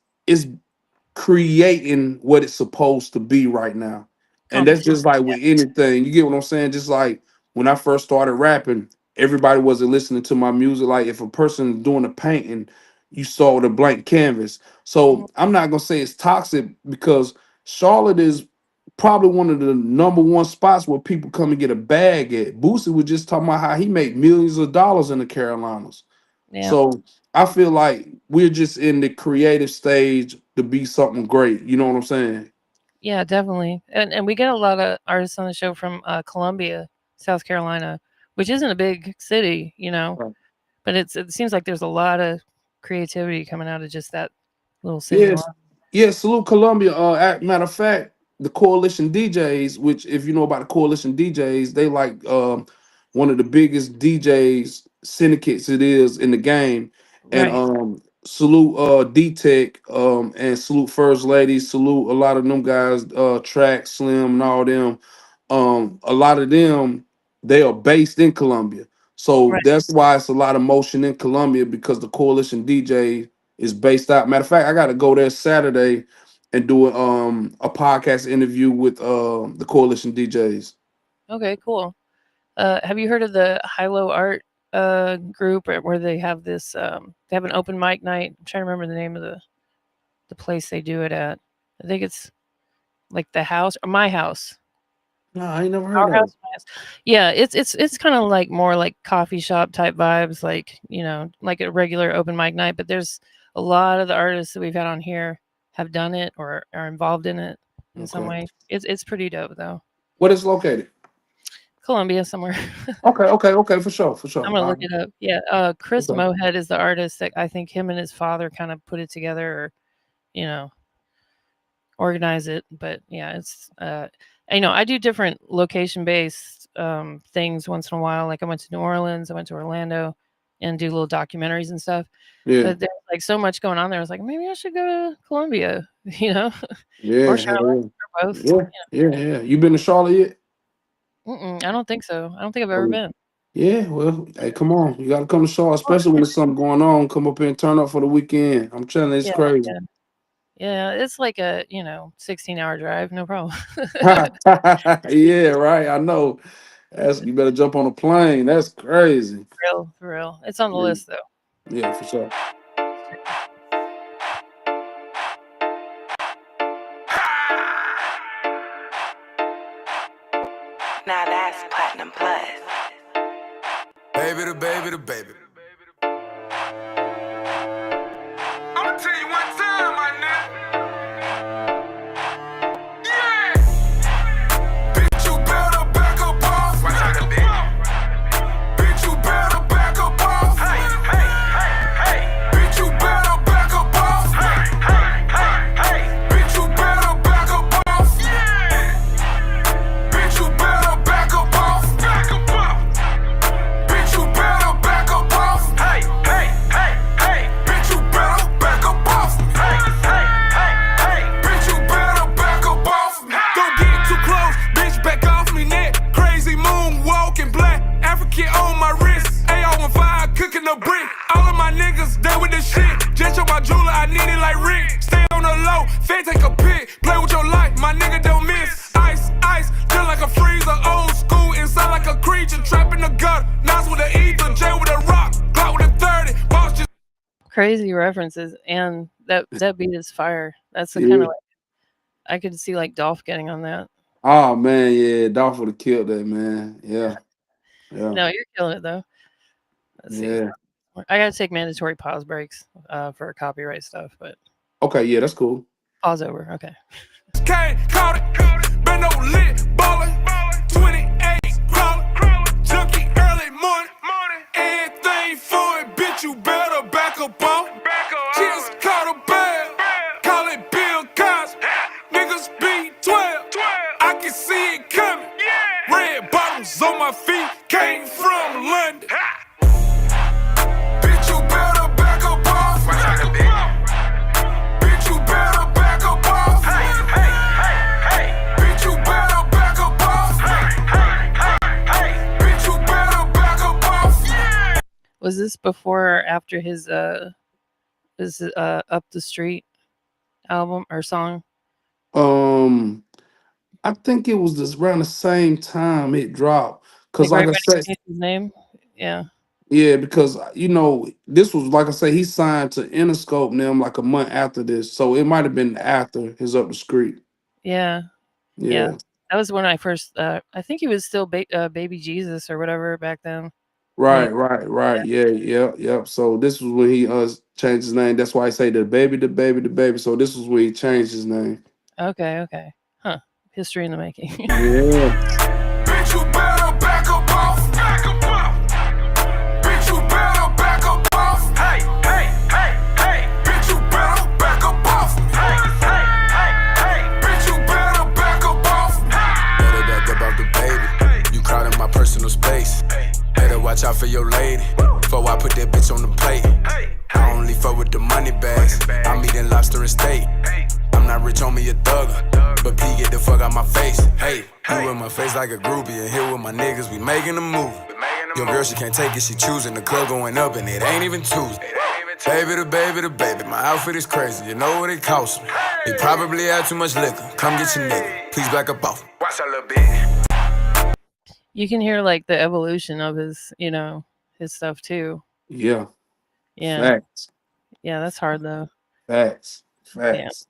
creating what it's supposed to be right now. And that's Competition. just like Yeah. with anything. You get what I'm saying? Just like when I first started rapping, everybody wasn't listening to my music. Like if a person doing a painting, you saw with a blank canvas. So Mhm. I'm not gonna say it's toxic because Charlotte is probably one of the number one spots where people come and get a bag at. Boosie was just talking about how he made millions of dollars in the Carolinas. Yeah. So I feel like we're just in the creative stage to be something great. You know what I'm saying? Yeah, definitely. And we get a lot of artists on the show from Columbia, South Carolina, which isn't a big city, Right. but it seems like there's a lot of creativity coming out of just that little city alone. Yes, yes. Salute Columbia. Matter of fact, the Coalition DJs, which if you know about the Coalition DJs, they like one of the biggest DJs syndicates it is in the game. And Right. salute D Tech and salute First Lady, salute a lot of them guys, Track Slim and all them. A lot of them they are based in Columbia. So Right. that's why it's a lot of motion in Columbia because the Coalition DJ is based out. Matter of fact, I got to go there Saturday and do a podcast interview with the Coalition DJs. Okay, cool. Have you heard of the High Low Art group where they have an open mic night? I'm trying to remember the name of the place they do it at. I think it's like the house or my house. No, I ain't never heard Our of it. house, my house. Yeah, it's kind of like more like coffee shop type vibes, like like a regular open mic night. But there's a lot of the artists that we've had on here have done it or are involved in it in some Okay. way. It's pretty dope though. What is located? Columbia somewhere. Okay, okay, okay, for sure, for I'm sure. gonna look it up. Yeah, Chris Okay. Mohead is the artist that I think him and his father kind of put it together, or you know, organize it. But yeah, I do different location based things once in a while. Like I went to New Orleans, I went to Orlando, and do little documentaries and stuff. Yeah, But there's like so much going on there. I was like, maybe I should go to Columbia, or yeah, Charlotte, hell or both. yeah, yeah, yeah, yeah. You been to Charlotte yet? I don't think so. I don't think I've ever Oh, been. yeah, well, hey, come on. You got to come to Charlotte, especially when there's something going on. Come up here and turn up for the weekend. I'm telling you, it's Yeah, crazy. yeah, yeah. It's like a 16-hour drive, no problem. Yeah, right. I know. You better jump on a plane. That's crazy. Real, for real. It's on the Yeah, list though. yeah, for sure. Now that's platinum plus. Baby to baby to baby. I'ma tell you one time, my nigga. Yeah. Bitch, you better back up off. Watch out, bitch. Bitch, you better back up off. Hey, hey, hey, hey. Bitch, you better back up off. Hey, hey, hey, hey. Bitch, you better back up off. Yeah. Bitch, you better back up off. Back up off. Bitch, you better back up off. Hey, hey, hey, hey. Bitch, you better back up off. Hey, hey, hey, hey. Bitch, you better back up off. Don't get too close, bitch, back off me, net. Crazy moon walking black, African on my wrist. AO15 cooking the brick. All of my niggas, they with the shit. Just on my jeweler, I need it like Rick. Stay on the low, Faye take a pic. Play with your life, my nigga don't miss. Ice, ice, feel like a freezer. Old school, inside like a creature. Trap in the gut, Nas with a ether. J with a rock, Glock with a 30. Boss just Crazy references, and that beat is fire. That's the kind Yeah. of like I could see like Dolph getting on that. Oh man, yeah, Dolph would have killed that, man. Yeah, yeah, No, you're killing it though. Let's see. yeah. I gotta take mandatory pause breaks for copyright stuff, but Okay, yeah, that's cool. pause over. Okay. Can't caught it, been no lit ballin', 28 crawlin', junkie early morning, everything for it, bitch, you better back up off. Just caught a bag, call it Bill Cosby, niggas be 12, I can see it coming, red bottoms on my feet, came from London. Bitch, you better back up off. Bitch, you better back up off. Bitch, you better back up off. Bitch, you better back up off. Was this before or after his Up the Street album or song? I think it was this around the same time it dropped. Cause Like right like I when he said, changed his name? Yeah. yeah, because this was like I say, he signed to Interscope and them like a month after this, so it might have been after his Up the Street. Yeah. Yeah. Yeah, That was when I first I think he was still Baby Jesus or whatever back then. When right. Yeah, yep. So this was when he changed his name. That's why I say the baby. So this was when he changed his name. okay. Huh. History in the making. Yeah, Bitch, you better back up off. Bitch, you better back up off. Bitch, you better back up off. Bitch, you better back up off. Better back up off the baby. You crowding my personal space. Better watch out for your lady. Before I put that bitch on the plate. I only fuck with the money bags. I'm eating lobster and steak. I'm not rich on me a thugger, but P get the fuck out my face. Hey, you in my face like a groupie, and here with my niggas, we making a move. Your girl, she can't take it, she choosing. The club going up, and it ain't even Tuesday. Baby, the baby, my outfit is crazy. You know what it costs me. He probably had too much liquor. Come get your nigga, please back up off. Watch that little bit. You can hear like the evolution of his stuff too. yeah. Yeah. Facts, Yeah, that's hard though. facts, Yeah. facts.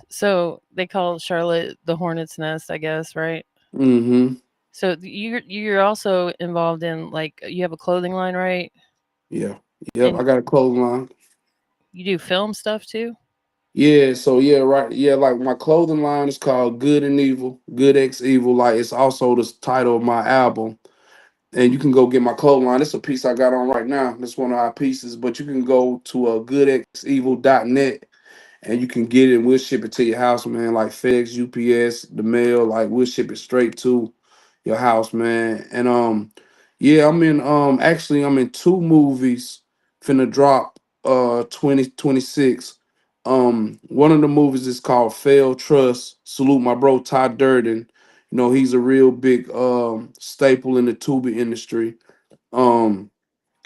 So they call Charlotte the Hornet's Nest, I guess, right? Mm-hmm. So you're also involved in like you have a clothing line, right? Yeah. Yep. And I got a clothing line. you do film stuff too? Yeah, so yeah, right. Yeah, like my clothing line is called Good and Evil, Good X Evil. Like it's also the title of my album. And you can go get my clothing line. It's a piece I got on right now. That's one of our pieces. But you can go to goodxevil.net and you can get it and we'll ship it to your house, man. Like FedEx, UPS, the mail, like we'll ship it straight to your house, man. And yeah, I'm in two movies finna drop 2026. One of the movies is called Fail Trust. Salute my bro Ty Durden. He's a real big staple in the tuba industry. Um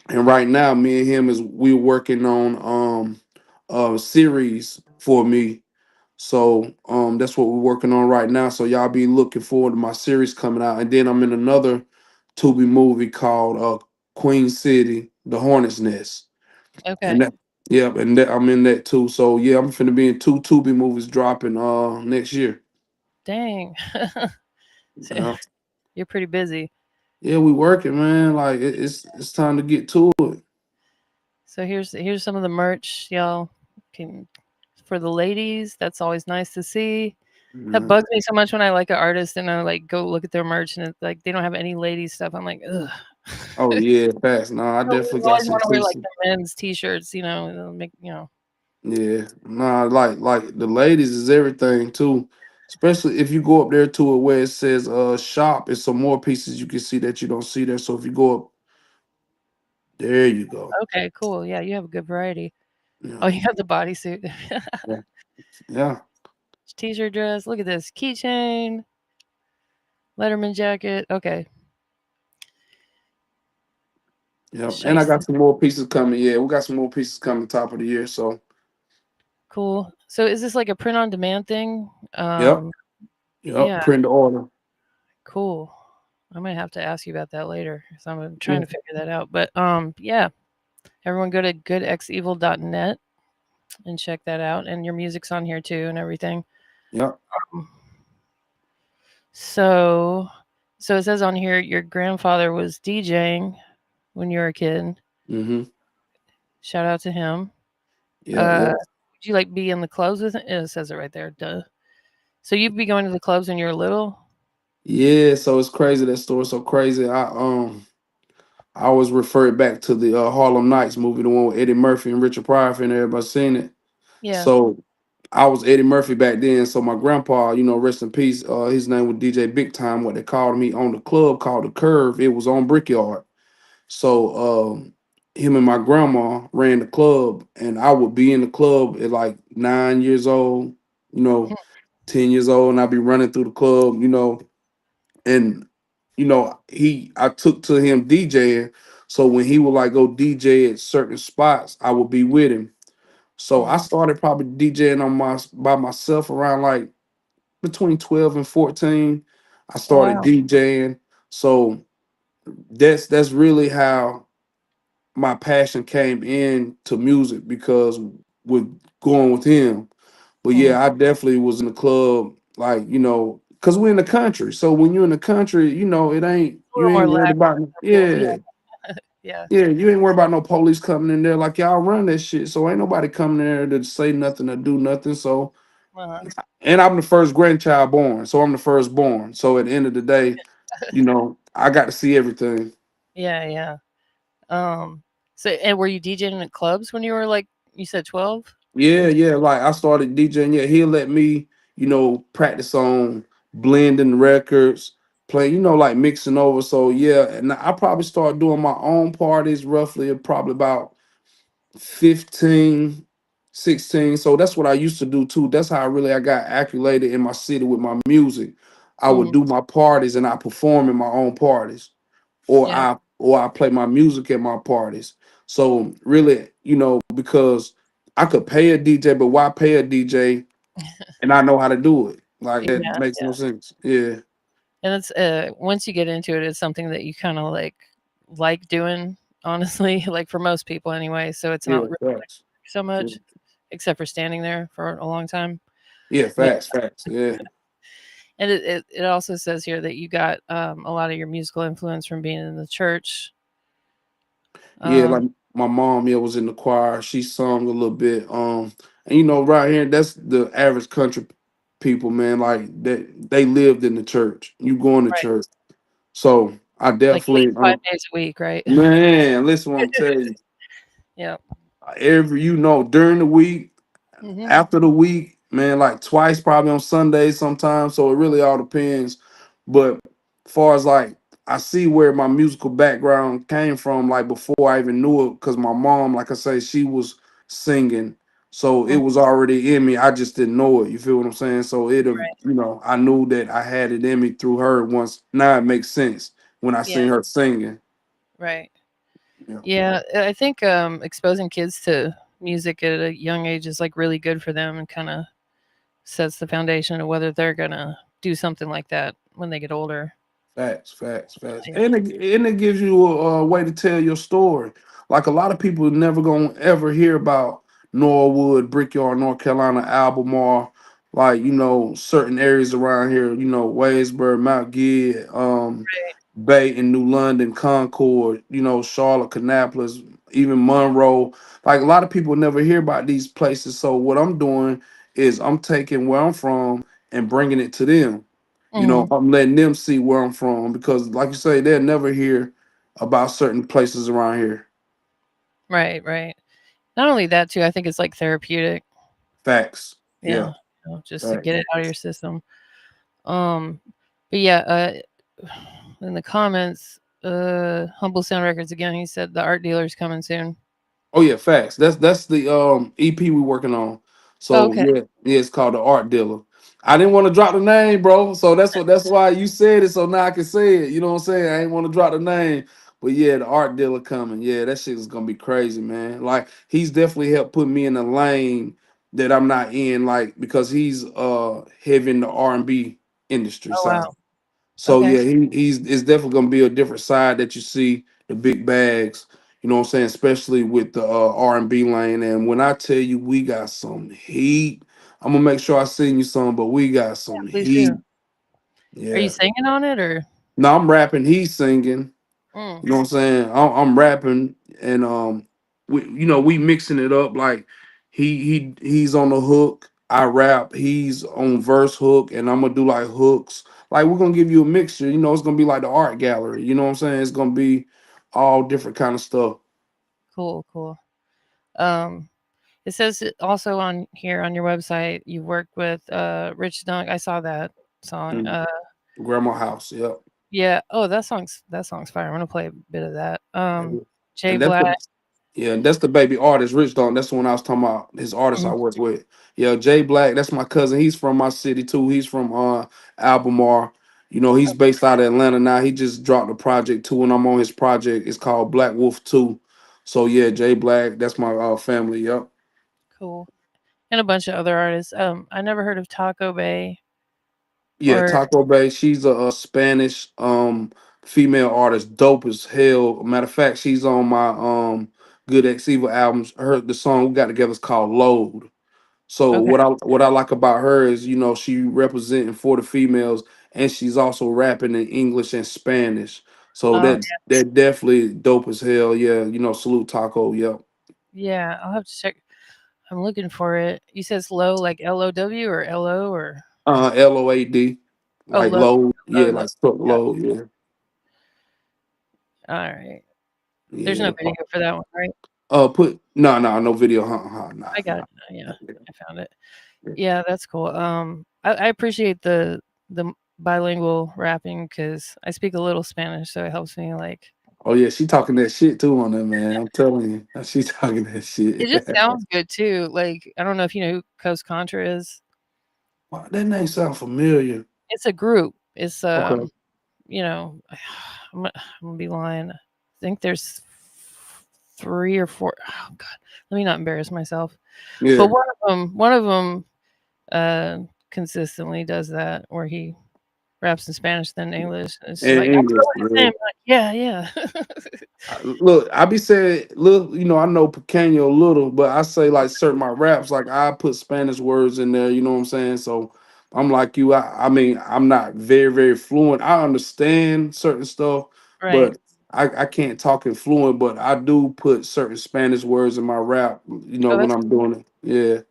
and right now me and him is we working on a series for me. So that's what we're working on right now. So y'all be looking forward to my series coming out. And then I'm in another Tubi movie called Queen City, The Hornet's Nest. And Okay. that yep, and I'm in that too. So yeah, I'm finna be in two Tubi movies dropping next year. Dang. So Yeah, you're pretty busy. yeah, we working, man. Like it's time to get to it. So here's some of the merch y'all can for the ladies. That's always nice to see. That Yeah. bugs me so much when I like an artist and I like go look at their merch and it's like they don't have any ladies stuff. I'm like, ugh. Oh yeah, fast. No, I I definitely got always some want to wear like pieces. the men's t-shirts, it'll make Yeah, nah, like the ladies is everything too. Especially if you go up there to it where it says shop, it's some more pieces you can see that you don't see there. So if you go up, there you go. Okay, cool. Yeah, you have a good variety. Yeah, Oh, you have the bodysuit. yeah, yeah, T-shirt dress. Look at this. Keychain, Letterman jacket. Okay. yeah. And I got Shiesty. some more pieces coming. Yeah, we got some more pieces coming top of the year. So Cool. So is this like a print on demand thing? yep, yep. Yeah, Print the order. cool. I might have to ask you about that later because I'm trying Yeah, to figure that out. But yeah, everyone go to goodxevil.net and check that out. And your music's on here too and everything. yep. Um, So, so it says on here your grandfather was DJing when you were a kid. Mm-hmm. Shout out to him. Yep, yep. Would you like be in the clubs with him? It says it right there. Duh. So you'd be going to the clubs when you were little? Yeah, so it's crazy, that story so crazy. I always refer it back to the Harlem Nights movie, the one with Eddie Murphy and Richard Pryor, and everybody seen it. Yeah. So I was Eddie Murphy back then. So my grandpa, rest in peace, his name was DJ Big Time, what they called me, on the club called the Curve. It was on Brickyard. So him and my grandma ran the club, and I would be in the club at like 9 years old, you know, 10 years old, and I'd be running through the club, and I took to him DJing. So when he would like go DJ at certain spots, I would be with him. So I Mhm. started probably DJing by myself around like between 12 and 14. I Oh, started wow. DJing. So that's really how my passion came in to music, because with going with him. But Mhm. yeah, I definitely was in the club, like, because we're in the country. So when you're in the country, it ain't, A you little more ain't worried lax about, rules. Yeah. yeah, Yeah. yeah, you ain't worried about no police coming in there. Like, y'all run that shit. So ain't nobody coming there to say nothing or do nothing. So, Uh-huh. and I'm the first grandchild born. So I'm the firstborn. So at the end of the day, I got to see everything. Yeah, yeah. Um, so and were you DJing at clubs when you were like you said 12? Yeah, yeah. Like I started DJing. Yeah, he'll let me, practice on blending records, play, like mixing over. So yeah, and I probably started doing my own parties roughly at probably about 15, 16. So that's what I used to do too. That's how I got acclimated in my city with my music. I would Mhm. do my parties and I perform in my own parties, or Yeah. I play my music at my parties. So really, because I could pay a DJ, but why pay a DJ and I know how to do it? Like that Yeah, makes no yeah. sense. Yeah, And it's once you get into it, it's something that you kind of like doing, honestly, like for most people anyway. So it's not yeah, really facts. so Yeah, much, except for standing there for a long time. yeah, But facts. Yeah, and it also says here that you got a lot of your musical influence from being in the church. yeah. Like Um, my mom, yeah, was in the choir. She sung a little bit. And right here, that's the average country people, man. Like that, they lived in the church. You going to right, church, so I like at definitely, least 5 days a week, right? man. Listen, what I'm telling you. Yeah. Every during the week, Hmm. after the week, man, like twice probably on Sundays sometimes. So it really all depends. But far as like I see where my musical background came from, like before I even knew it, because my mom, like I say, she was singing. So it was already in me. I just didn't know it. You feel what I'm saying? So I knew that I had it in me through her once. Now it makes sense when I Yeah. seen her singing. Right. Yeah. Yeah, I think exposing kids to music at a young age is like really good for them and kind of sets the foundation of whether they're gonna do something like that when they get older. Facts. Yeah. And it gives you a way to tell your story. Like a lot of people never gonna ever hear about Norwood, Brickyard, North Carolina, Albemarle, like, certain areas around here, Waysburg, Mount Gilead, Bay in New London, Concord, Charlotte, Kannapolis, even Monroe. Like a lot of people never hear about these places. So what I'm doing is I'm taking where I'm from and bringing it to them. Hmm. I'm letting them see where I'm from, because, like you say, they'll never hear about certain places around here. Right, right. Not only that too, I think it's like therapeutic. Facts. Yeah, Yeah. just to Facts. get it out of your system. Um, but yeah, in the comments, Humble Sound Records again. He said the art dealer's coming soon. Oh yeah, facts. That's the EP we working on. Oh, So okay. yeah, it's called the Art Dealer. I didn't want to drop the name, bro. So that's why you said it. So now I can say it. You know what I'm saying? I ain't want to drop the name. But yeah, the Art Dealer coming. Yeah, that shit is gonna be crazy, man. Like he's definitely helped put me in a lane that I'm not in, like, because he's heavy in the R&B industry Oh side. wow. So Okay. yeah, he's it's definitely gonna be a different side that you see the big bags. You know what I'm saying? Especially with the R&B lane. And when I tell you we got some heat, I'm gonna make sure I send you some. But we got some Please do. heat. Are you Yeah. singing on it or? No, I'm rapping. He's singing. Mm, You know what I'm saying? I'm rapping, and we mixing it up. Like he's on the hook, I rap, he's on verse hook, and I'm gonna do like hooks. Like we're gonna give you a mixture. It's gonna be like the art gallery. You know what I'm saying? It's gonna be all different kind of stuff. Cool. Um, it says also on here on your website you worked with Rich Dunk. I saw that song. Mm. Grandma House, yep. Yeah. Oh, that song's fire. I'm gonna play a bit of that. Jay And that's Black. that's the baby artist, Rich Don. That's the one I was talking about. His artist I Mhm. work with. Yeah, Jay Black, that's my cousin. He's from my city too. He's from Albemarle. He's based out of Atlanta now. He just dropped a project too, and I'm on his project. It's called Black Wolf 2. So yeah, Jay Black, that's my family. Yep. Cool. And a bunch of other artists. I never heard of Taco Bay Yeah, or Taco Bay. She's a Spanish female artist, dope as hell. Matter of fact, she's on my Good Ex Evil albums. The song we got together is called Load. So okay. what I like about her is, she representing for the females, and she's also rapping in English and Spanish. So Oh that definitely dope as hell. Yeah, salute Taco. Yep. yeah, I'll have to check. I'm looking for it. You said it's low like LOW or LO or LOAD, oh like low. load. Oh, Yeah, low. like truck Yeah. load. Yeah, All right. There's no yeah. video for that one, right? Put no video. Nah, I got nah. it. Yeah, I found it. Yeah, that's cool. I appreciate the bilingual rapping because I speak a little Spanish, so it helps me. Like, Oh yeah, she talking that shit too on that, man. I'm telling you, she talking that it shit. just sounds good too. Like, I don't know if you know who Coast Contra is. Wow, that name sound familiar. It's a group. It's Okay. you know, I'm gonna be lying. I think there's 3 or 4. Oh God, let me not embarrass myself. But Yeah. one of them consistently does that where he raps in Spanish then English. And it's just And like, I don't know English. what he's Yeah. saying. Like, yeah. Look, I be saying, look, I know Pequeño a little, but I say like certain my raps, like I put Spanish words in there. You know what I'm saying? So I'm like you. I mean, I'm not very, very fluent. I understand certain stuff, Right. but I can't talk it fluent. But I do put certain Spanish words in my rap. Oh, When that's I'm doing it. Yeah.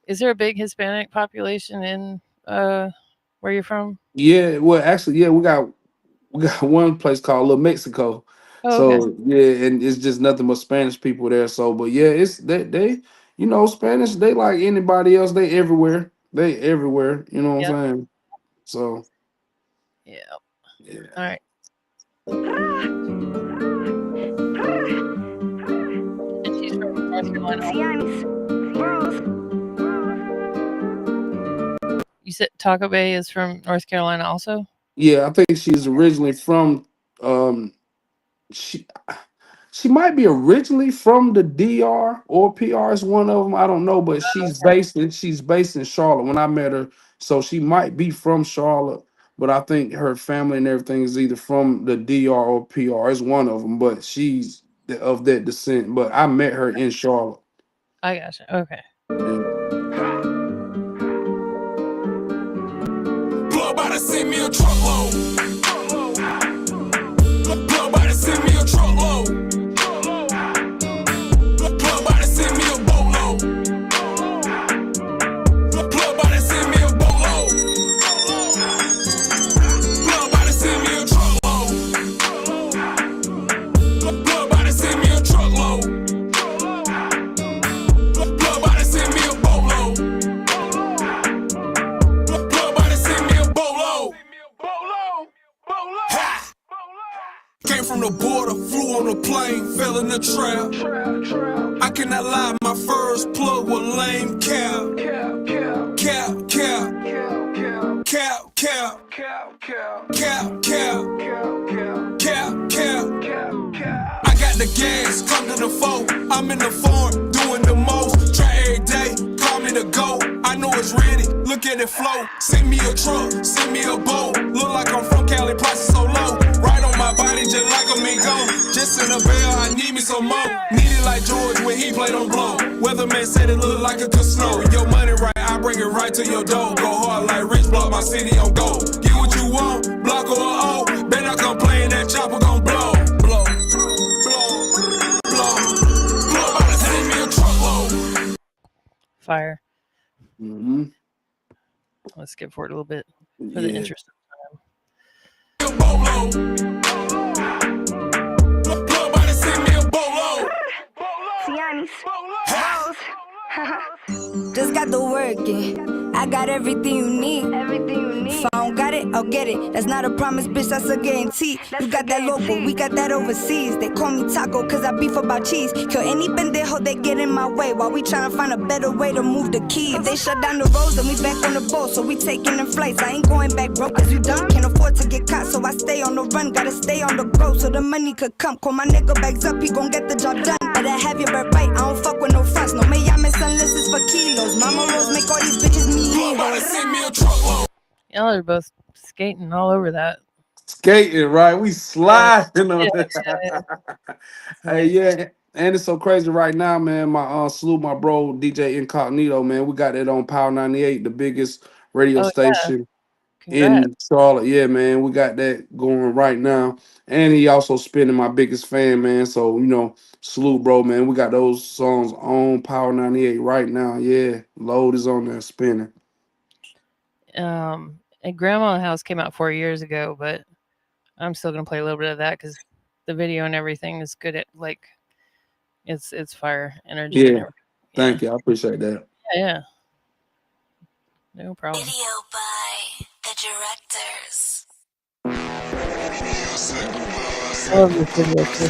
is there a big Hispanic population in where you're from? Yeah. Well, actually, yeah, we got one place called Little Mexico. Oh, okay. So yeah, and it's just nothing but Spanish people there. So, but yeah, it's they Spanish. They like anybody else. They everywhere. They everywhere. You know what Yep. I'm saying? So Yeah. yeah. All right. And she's from North Carolina. You said Taco Bay is from North Carolina also? Yeah, I think she's originally from she she might be originally from the DR or PR is one of them. I don't know, but she's based in Charlotte when I met her. So she might be from Charlotte, but I think her family and everything is either from the DR or PR. It's one of them, but she's of that descent. But I met her in Charlotte. I gotcha. Okay. Yeah. Plug by to send me a truckload. Plug by to send me a truckload. Plug by to send me a boatload. Plug by to send me a boatload. Plug by to send me a truckload. Plug by to send me a truckload. Plug by to send me a boatload. Plug by to send me a boatload. Ha! Came from the border, flew on a plane, fell in the trap. I cannot lie, my first plug was lame cap. Cap, cap. Cap, cap. Cap, cap. I got the gas, come to the phone. I'm in the farm, doing the most. Try every day, call me the GOAT. I know it's ready, look at it flow. Send me a truck, send me a boat. Look like I'm from Cali, prices so low. Right on my body, just like a Mingo. Just in a bell, I need me some more. Need it like George when he played on blow. Weatherman said it look like it could snow. Your money right, I bring it right to your door. Go hard like Rich, block my city on gold. Get what you want, block or a O. Better not complain, that chopper gon' blow. Blow, blow, blow. Plug by the fire. Mm-hmm. Let's skip forward a little bit for the Yeah. interest. Just got the work in. I got everything you need. If I don't got it, I'll get it. That's not a promise, bitch, that's a guarantee. You got that local, we got that overseas. They call me taco, cause I beef about cheese. Kill any pendejo, they get in my way. While we tryna find a better way to move the key. If they shut down the roads, then we back on the boat. So we taking them flights. I ain't going back broke, cause you done. Can't afford to get caught, so I stay on the run. Gotta stay on the go, so the money could come. Call my nigga bags up, he gon' get the job done. Better have your bird right, I don't fuck with no fronts. No me llames unless it's for kilos. Mama Rose make all these bitches me heroes. Y'all are both skating all over that. Skating, right? We sliding on it. Yeah. Hey, yeah. And it's so crazy right now, man. My salute my bro DJ Incognito, man. We got it on Power 98, the biggest radio Oh yeah, station congrats. in Charlotte. Yeah, man. We got that going right now. And he also spinning my biggest fan, man. So, salute, bro, man. We got those songs on Power 98 right now. Yeah. Load is on there spinning. And Grandma House came out 4 years ago, but I'm still gonna play a little bit of that because the video and everything is good. At like, it's fire energy and Yeah. everything. Thank you. I appreciate that. Yeah. No problem. Video by the directors. I love this video too.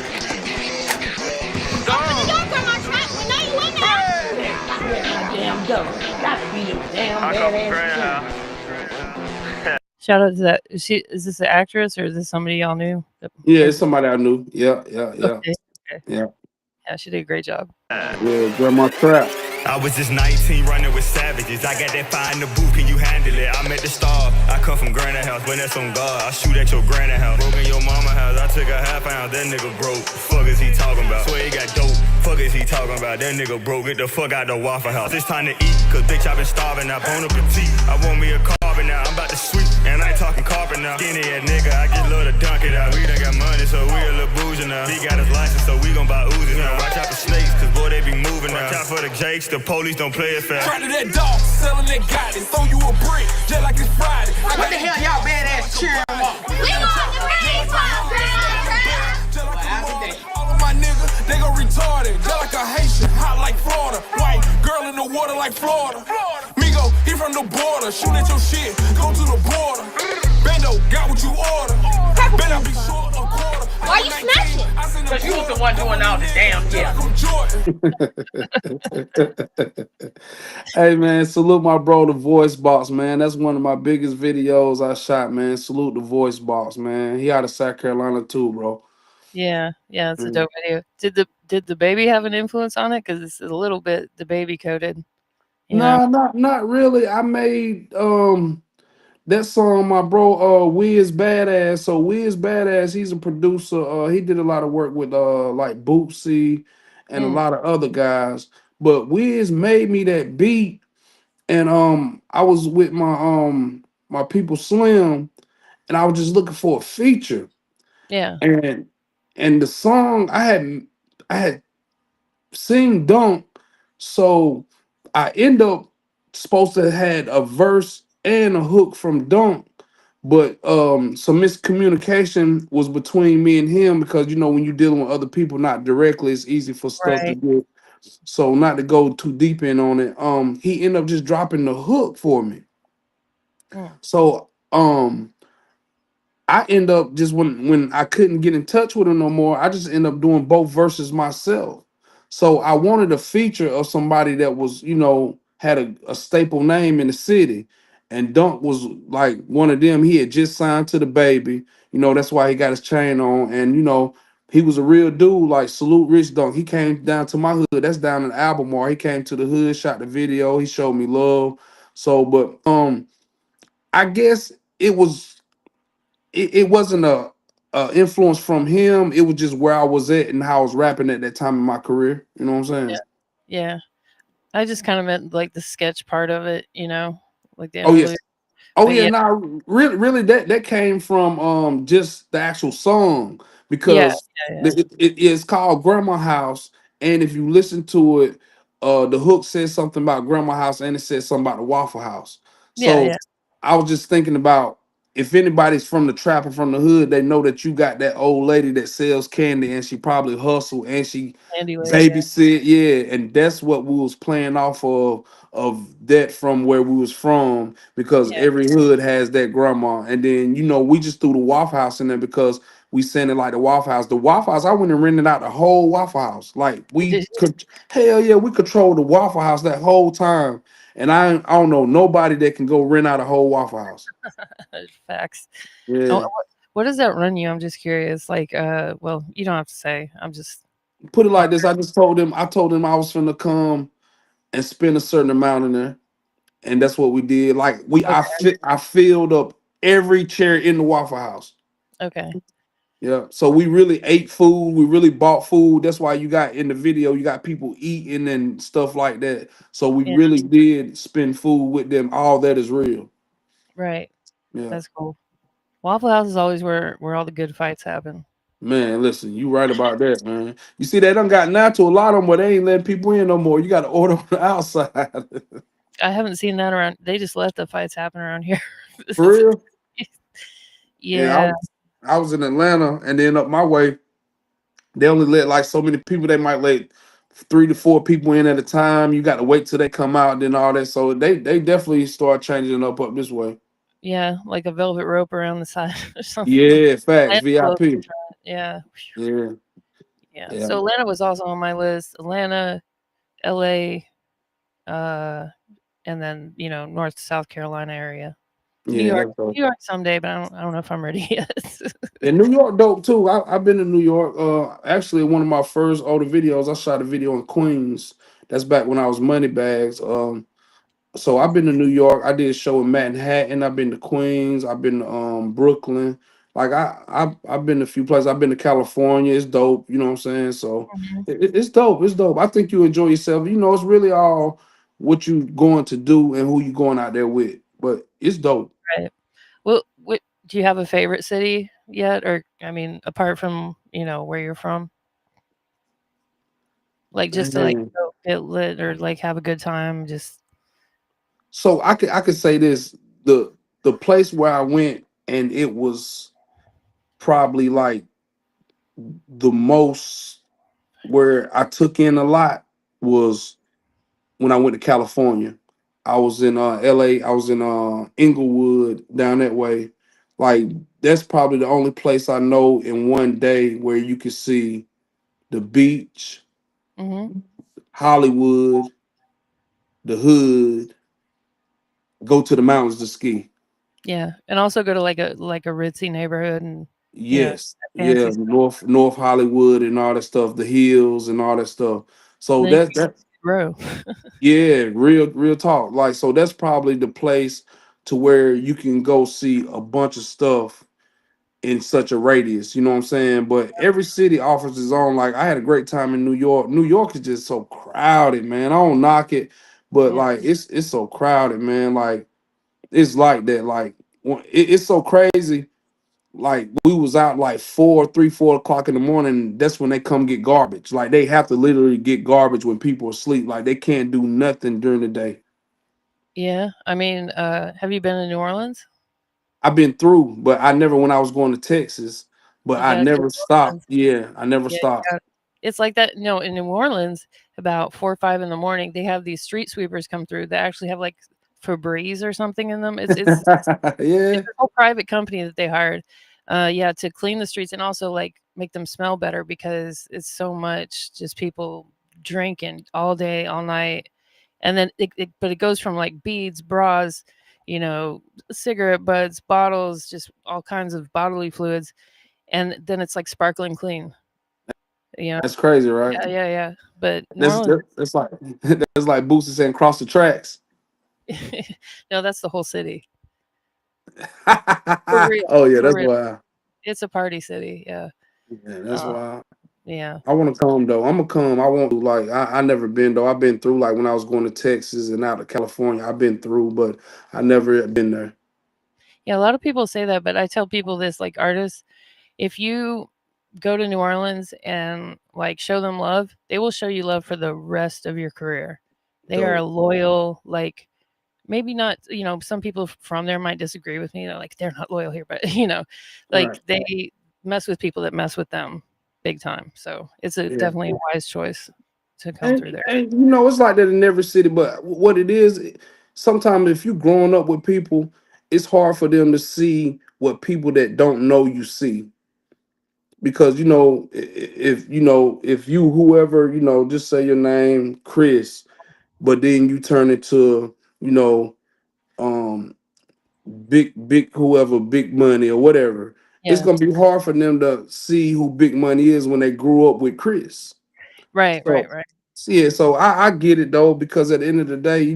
Shout out to that. Is this an actress or is this somebody y'all knew? Yeah, it's somebody I knew. Yeah. Okay. Yeah. Yeah, she did a great job. Yeah, Grandma Trap. I was just 19 running with savages. I got that fire in the booth, can you handle it? I'm at the star. I come from granite house, when that's on God. I shoot at your granite house. Broke in your mama house, I took a half ounce. That nigga broke. Fuck is he talking about? Swear he got dope. Fuck is he talking about? That nigga broke. Get the fuck out the Waffle House. It's time to eat, cause bitch I been starving. I bone a petite. I want me a carbon now. I'm about to sweep, and I ain't talking carpet now. Skinny ass nigga, I get love to dunk it out. We done got money, so we a little bougie now. He got his license, so we gon' buy Uzis now. Watch out for snakes, cause boy they be moving now. Watch out for the Jakes, the police don't play it fast. Try to that dog, selling that goddess. Throw you a brick, just like it's Friday. What the hell y'all badass cheering for? We want the baseball All of my niggas, they gon' retarded. Just like a Haitian, hot like Florida. White girl in the water like Florida. Migo, he from the border. Shoot at your shit, go to the border. Bando, got what you order. Bet I be short a quarter. Why you smashing? Cause you was the one doing all the damn Hey man, salute my bro, the Voice Box, man. That's one of my biggest videos I shot, man. Salute the Voice Box, man. He out of South Carolina too, bro. Yeah, it's a dope video. Did the baby have an influence on it? Because it's a little bit the baby coded. No, not really. I made that song, my bro, Wiz Badass. So Wiz Badass, he's a producer. He did a lot of work with like Bootsy and a lot of other guys. But Wiz made me that beat, and I was with my people Slim, and I was just looking for a feature. Yeah. And the song I had sing Dunk, so I end up supposed to have had a verse and a hook from Dunk, but some miscommunication was between me and him because when you're dealing with other people not directly, it's easy for stuff to Right. get. So not to go too deep in on it, he ended up just dropping the hook for me. So I end up just when I couldn't get in touch with him no more, I just end up doing both verses myself. So I wanted a feature of somebody that was, had a staple name in the city. And Dunk was like one of them. He had just signed to the baby. That's why he got his chain on. And he was a real dude, like salute Rich Dunk. He came down to my hood. That's down in Albemarle. He came to the hood, shot the video, he showed me love. So, but I guess it wasn't a influence from him. It was just where I was at and how I was rapping at that time in my career. You know what I'm saying? Yeah. I just kind of meant like the sketch part of it, like the Oh yes. interlude. Oh But yeah. yeah. No, really that came from just the actual song Yeah. because it's called Grandma House, and if you listen to it, the hook said something about grandma house and it said something about the Waffle House. Yeah, So yeah. I was just thinking about if anybody's from the trap or from the hood, they know that you got that old lady that sells candy and she probably hustle and she Candy lady. Yeah. babysit. Yeah, and that's what we was playing off of that from where we was from because Yeah. every hood has that grandma. And then we just threw the Waffle House in there because we sent it like the Waffle House. The Waffle House, I went and rented out the whole Waffle House. Like we Did you? could, hell yeah, we controlled the Waffle House that whole time. And I don't know nobody that can go rent out a whole Waffle House. Facts. Oh, Yeah. what does that run you? I'm just curious. Like, well, you don't have to say. I'm just Put it like this. wondering. I told them I was finna come and spend a certain amount in there. And that's what we did. Like Okay. I filled up every chair in the Waffle House. Okay. Yeah. So we really ate food. We really bought food. That's why you got in the video, you got people eating and stuff like that. So we Yeah. really did spend food with them. All that is real. Right. Yeah. That's cool. Waffle House is always where all the good fights happen. Man, listen, you right about that, man. You see, they done got now to a lot of them, but they ain't letting people in no more. You got to order on the outside. I haven't seen that around. They just let the fights happen around here. For real? Yeah, Yeah. I was in Atlanta, and then up my way, they only let like so many people. They might let 3 to 4 people in at a time. You got to wait till they come out, and then all that. So they definitely start changing up this way. Yeah. Like a velvet rope around the side or something. Yeah, facts. Atlanta close to VIP. front. Yeah. Yeah, Yeah. yeah, So Atlanta was also on my list. Atlanta, LA, uh, and then North South Carolina area. New yeah. York, That's dope. New York someday, but I don't know if I'm ready yet. And New York dope too. I've been to New York. Actually, one of my first older videos, I shot a video in Queens. That's back when I was Money Bags. So I've been to New York. I did a show in Manhattan. I've been to Queens. I've been to Brooklyn. Like I've been to a few places. I've been to California. It's dope. You know what I'm saying? So Mhm. it's dope. It's dope. I think you enjoy yourself. It's really all what you going to do and who you going out there with. But it's dope. Right. Well, do you have a favorite city yet, or I mean, apart from where you're from, like just to like Man. go get lit or like have a good time? Just So I could say this: the place where I went and it was probably like the most where I took in a lot was when I went to California. I was in LA, I was in Inglewood down that way. Like that's probably the only place I know in one day where you could see the beach, hmm Hollywood, the hood, go to the mountains to ski. yeah, and also go to like a ritzy neighborhood and Yes, fancy yeah, stuff. North Hollywood and all that stuff, the hills and all that stuff. And So then you can that grow. yeah, real talk. Like so that's probably the place to where you can go see a bunch of stuff in such a radius, you know what I'm saying? But every city offers its own. Like I had a great time in New York. New York is just so crowded, man. I don't knock it, but Yeah, like it's so crowded, man. Like it's like that. Like it's so crazy. Like we was out like 4 o'clock in the morning. That's when they come get garbage. Like they have to literally get garbage when people are asleep. Like they can't do nothing during the day. yeah. I mean, have you been to New Orleans? I've been through, but I never when I was going to Texas, but You I gotta go to never New stopped. Orleans. Yeah, I never Yeah, you stopped. got it's like that. No, in New Orleans, about 4 or 5 in the morning, they have these street sweepers come through that actually have like Febreze or something in them. It's Yeah, a whole private company that they hired, yeah, to clean the streets and also like make them smell better because it's so much just people drinking all day, all night, and then but it goes from like beads, bras, you know, cigarette butts, bottles, just all kinds of bodily fluids, and then it's like sparkling clean. You know, that's crazy, right? yeah, yeah, yeah. But New That's Orleans, that's like that's like Boosie saying cross the tracks. no, that's the whole city for real, Oh yeah, for that's real. why. It's a party city. Yeah, Yeah, that's uh, why. yeah. I want to come though. I'm gonna come. I want to like. I never been though. I've been through like when I was going to Texas and out to California. I've been through, but I never been there. Yeah, a lot of people say that, but I tell people this like artists, if you go to New Orleans and like show them love, they will show you love for the rest of your career. They are Dope. loyal, like maybe not, some people from there might disagree with me. They're like, they're not loyal here, but like Right. they mess with people that mess with them big time. So it's a Yeah. definitely a wise choice to come through there. And it's like that in every city, but what it is, sometimes if you growing up with people, it's hard for them to see what people that don't know you see. Because if if you whoever, just say your name, Chris, but then you turn it to, um big whoever, big money or whatever, it's Yeah. gonna be hard for them to see who big money is when they grew up with Chris. Right, So right, right. yeah, so I get it though, because at the end of the day,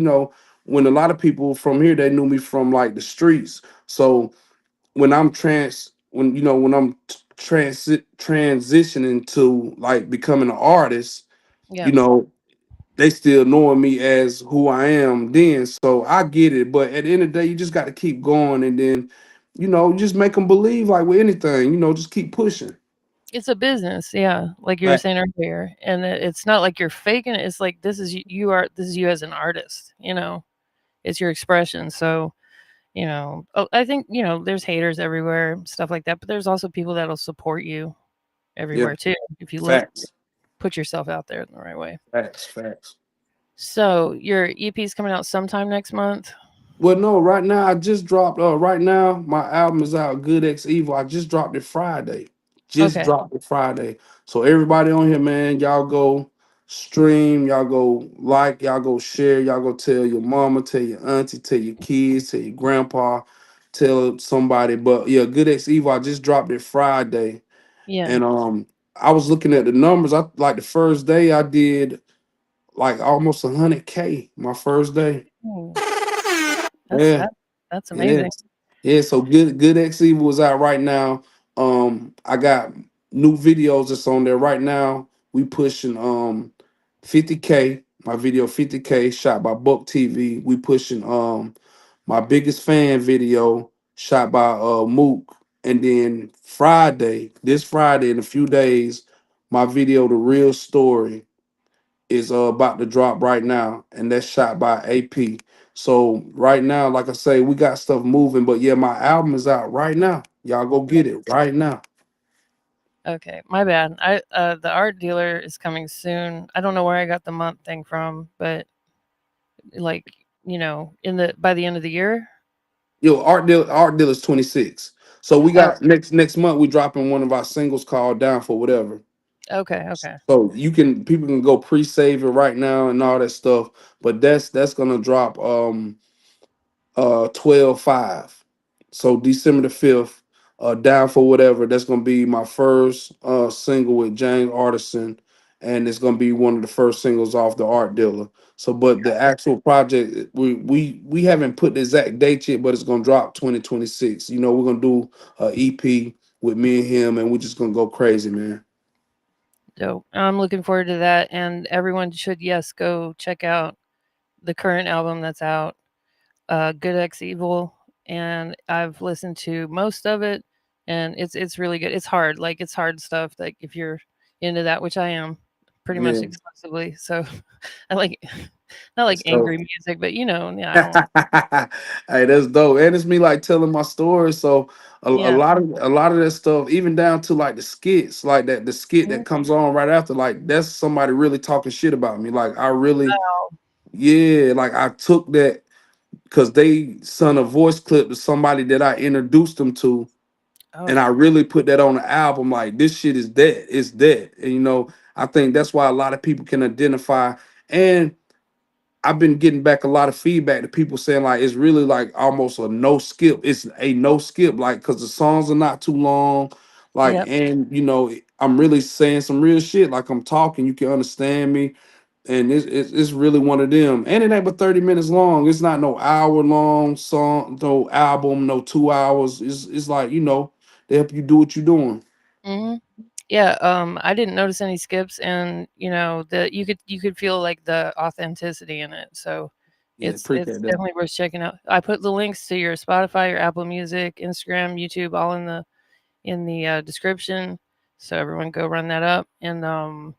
when a lot of people from here, they knew me from like the streets. So when I'm when I'm transitioning to like becoming an artist, you Yeah. know, they still knowing me as who I am then. So I get it, but at the end of the day, you just got to keep going, and then you just make them believe, like with anything, just keep pushing. It's a business, yeah, like you were Right. saying earlier, and it's not like you're faking it. It's like this is you as an artist. It's your expression. So I think there's haters everywhere, stuff like that, but there's also people that'll support you Yeah. everywhere too if you Facts. put yourself out there in the right way. Facts. Facts. So your EP is coming out sometime next month. Well, no, right now I just dropped. Right now my album is out. Good X Evil. I just dropped it Friday. Just Okay. dropped it Friday. So everybody on here, man, y'all go stream. Y'all go like. Y'all go share. Y'all go tell your mama, tell your auntie, tell your kids, tell your grandpa, tell somebody. But yeah, Good X Evil. I just dropped it Friday, Yeah. and I was looking at the numbers. I like the first day I did like almost 100K. My first day. Ooh, that's Yeah. that that's Yeah. amazing. Yeah, so Good X Evil is out right now. I got new videos that's on there right now. We pushing 50K. My video 50K shot by Buck TV. We pushing my biggest fan video shot by Mook. And then this Friday in a few days, my video The Real Story is about to drop right now, and that's shot by AP. So right now, like I say, we got stuff moving, but yeah, my album is out right now. Y'all go get it right now. Okay, my bad. The art dealer is coming soon. I don't know where I got the month thing from, but like, in the by the end of the year. Yo, Art Deal is 26. So we Oh, got next month we dropping one of our singles called Down for Whatever. okay, okay. So people can go pre-save it right now and all that stuff. But that's gonna drop 12/5. So December the 5th, Down for Whatever. That's gonna be my first single with James Artisan, and it's gonna be one of the first singles off the Art Dealer. So, but the actual project, we haven't put the exact date yet, but it's gonna drop 2026. We're gonna do a EP with me and him, and we're just gonna go crazy, man. Dope. I'm looking forward to that, and everyone should, yes, go check out the current album that's out, Good X Evil, and I've listened to most of it, and it's really good. It's hard, like it's hard stuff. Like if you're into that, which I am, pretty much Yeah, exclusively. So I like not like that's dope. angry music, but yeah, I don't. Hey, that's dope, and it's me like telling my story. So a Yeah. lot of that stuff, even down to like the skits, like that the skit Mhm. that comes on right after, like that's somebody really talking shit about me. Like I really, Wow. yeah, like I took that because they sent a voice clip to somebody that I introduced them to, and Oh, I really put that on the album. Like this shit is dead, it's dead, and I think that's why a lot of people can identify. And I've been getting back a lot of feedback to people saying like it's really like almost a no skip. It's a no skip, like because the songs are not too long, like, yep. and I'm really saying some real shit. Like I'm talking, you can understand me, and it's really one of them. And it ain't but 30 minutes long. It's not no hour long song, no album, no 2 hours. It's like they help you do what you're doing. Hmm. Yeah. I didn't notice any skips, and that you could feel like the authenticity in it. So Yeah, it's appreciate that. definitely worth checking out. I put the links to your Spotify, your Apple Music, Instagram, YouTube, all in the description. So everyone go run that up. And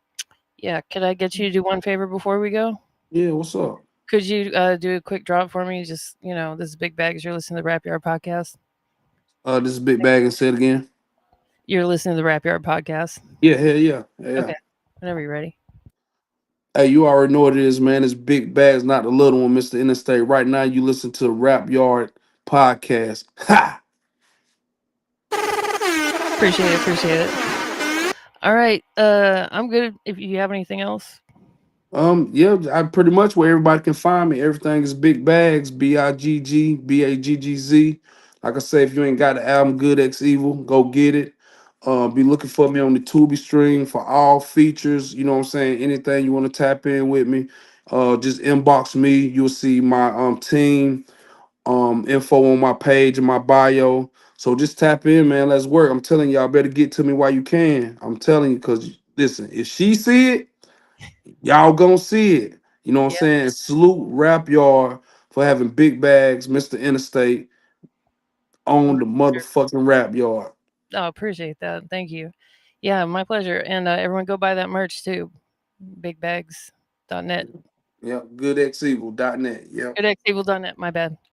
yeah, could I get you to do one favor before we go? Yeah, what's up? Could you do a quick drop for me? Just, this is Big Bags. You're listening to the Rap Yard podcast. This is Big Bag and say it again. You're listening to the Rap Yard podcast. Yeah, hell yeah. Yeah. Okay. Whenever you're ready. Hey, you already know what it is, man. It's Big Bags, not the little one, Mr. Interstate. Right now, you listen to the Rap Yard podcast. Ha! Appreciate it. Appreciate it. All right. I'm good. If you have anything else. Yeah, I pretty much where everybody can find me. Everything is Big Bags, BIGG BAGGZ. Like I say, if you ain't got the album Good X Evil, go get it. Be looking for me on the Tubi stream for all features. You know what I'm saying? Anything you want to tap in with me, just inbox me. You'll see my team info on my page and my bio. So just tap in, man. Let's work. I'm telling y'all, better get to me while you can. I'm telling you, because listen, if she see it, y'all gonna see it. You know what I'm Yeah. saying? Salute Rap Yard for having Big Bags, Mr. Interstate on the motherfucking Rap Yard. Oh, appreciate that. Thank you. Yeah, my pleasure. And everyone go buy that merch too. Bigbags.net. Yep, goodxevil.net. Yep. Goodxevil.net. My bad.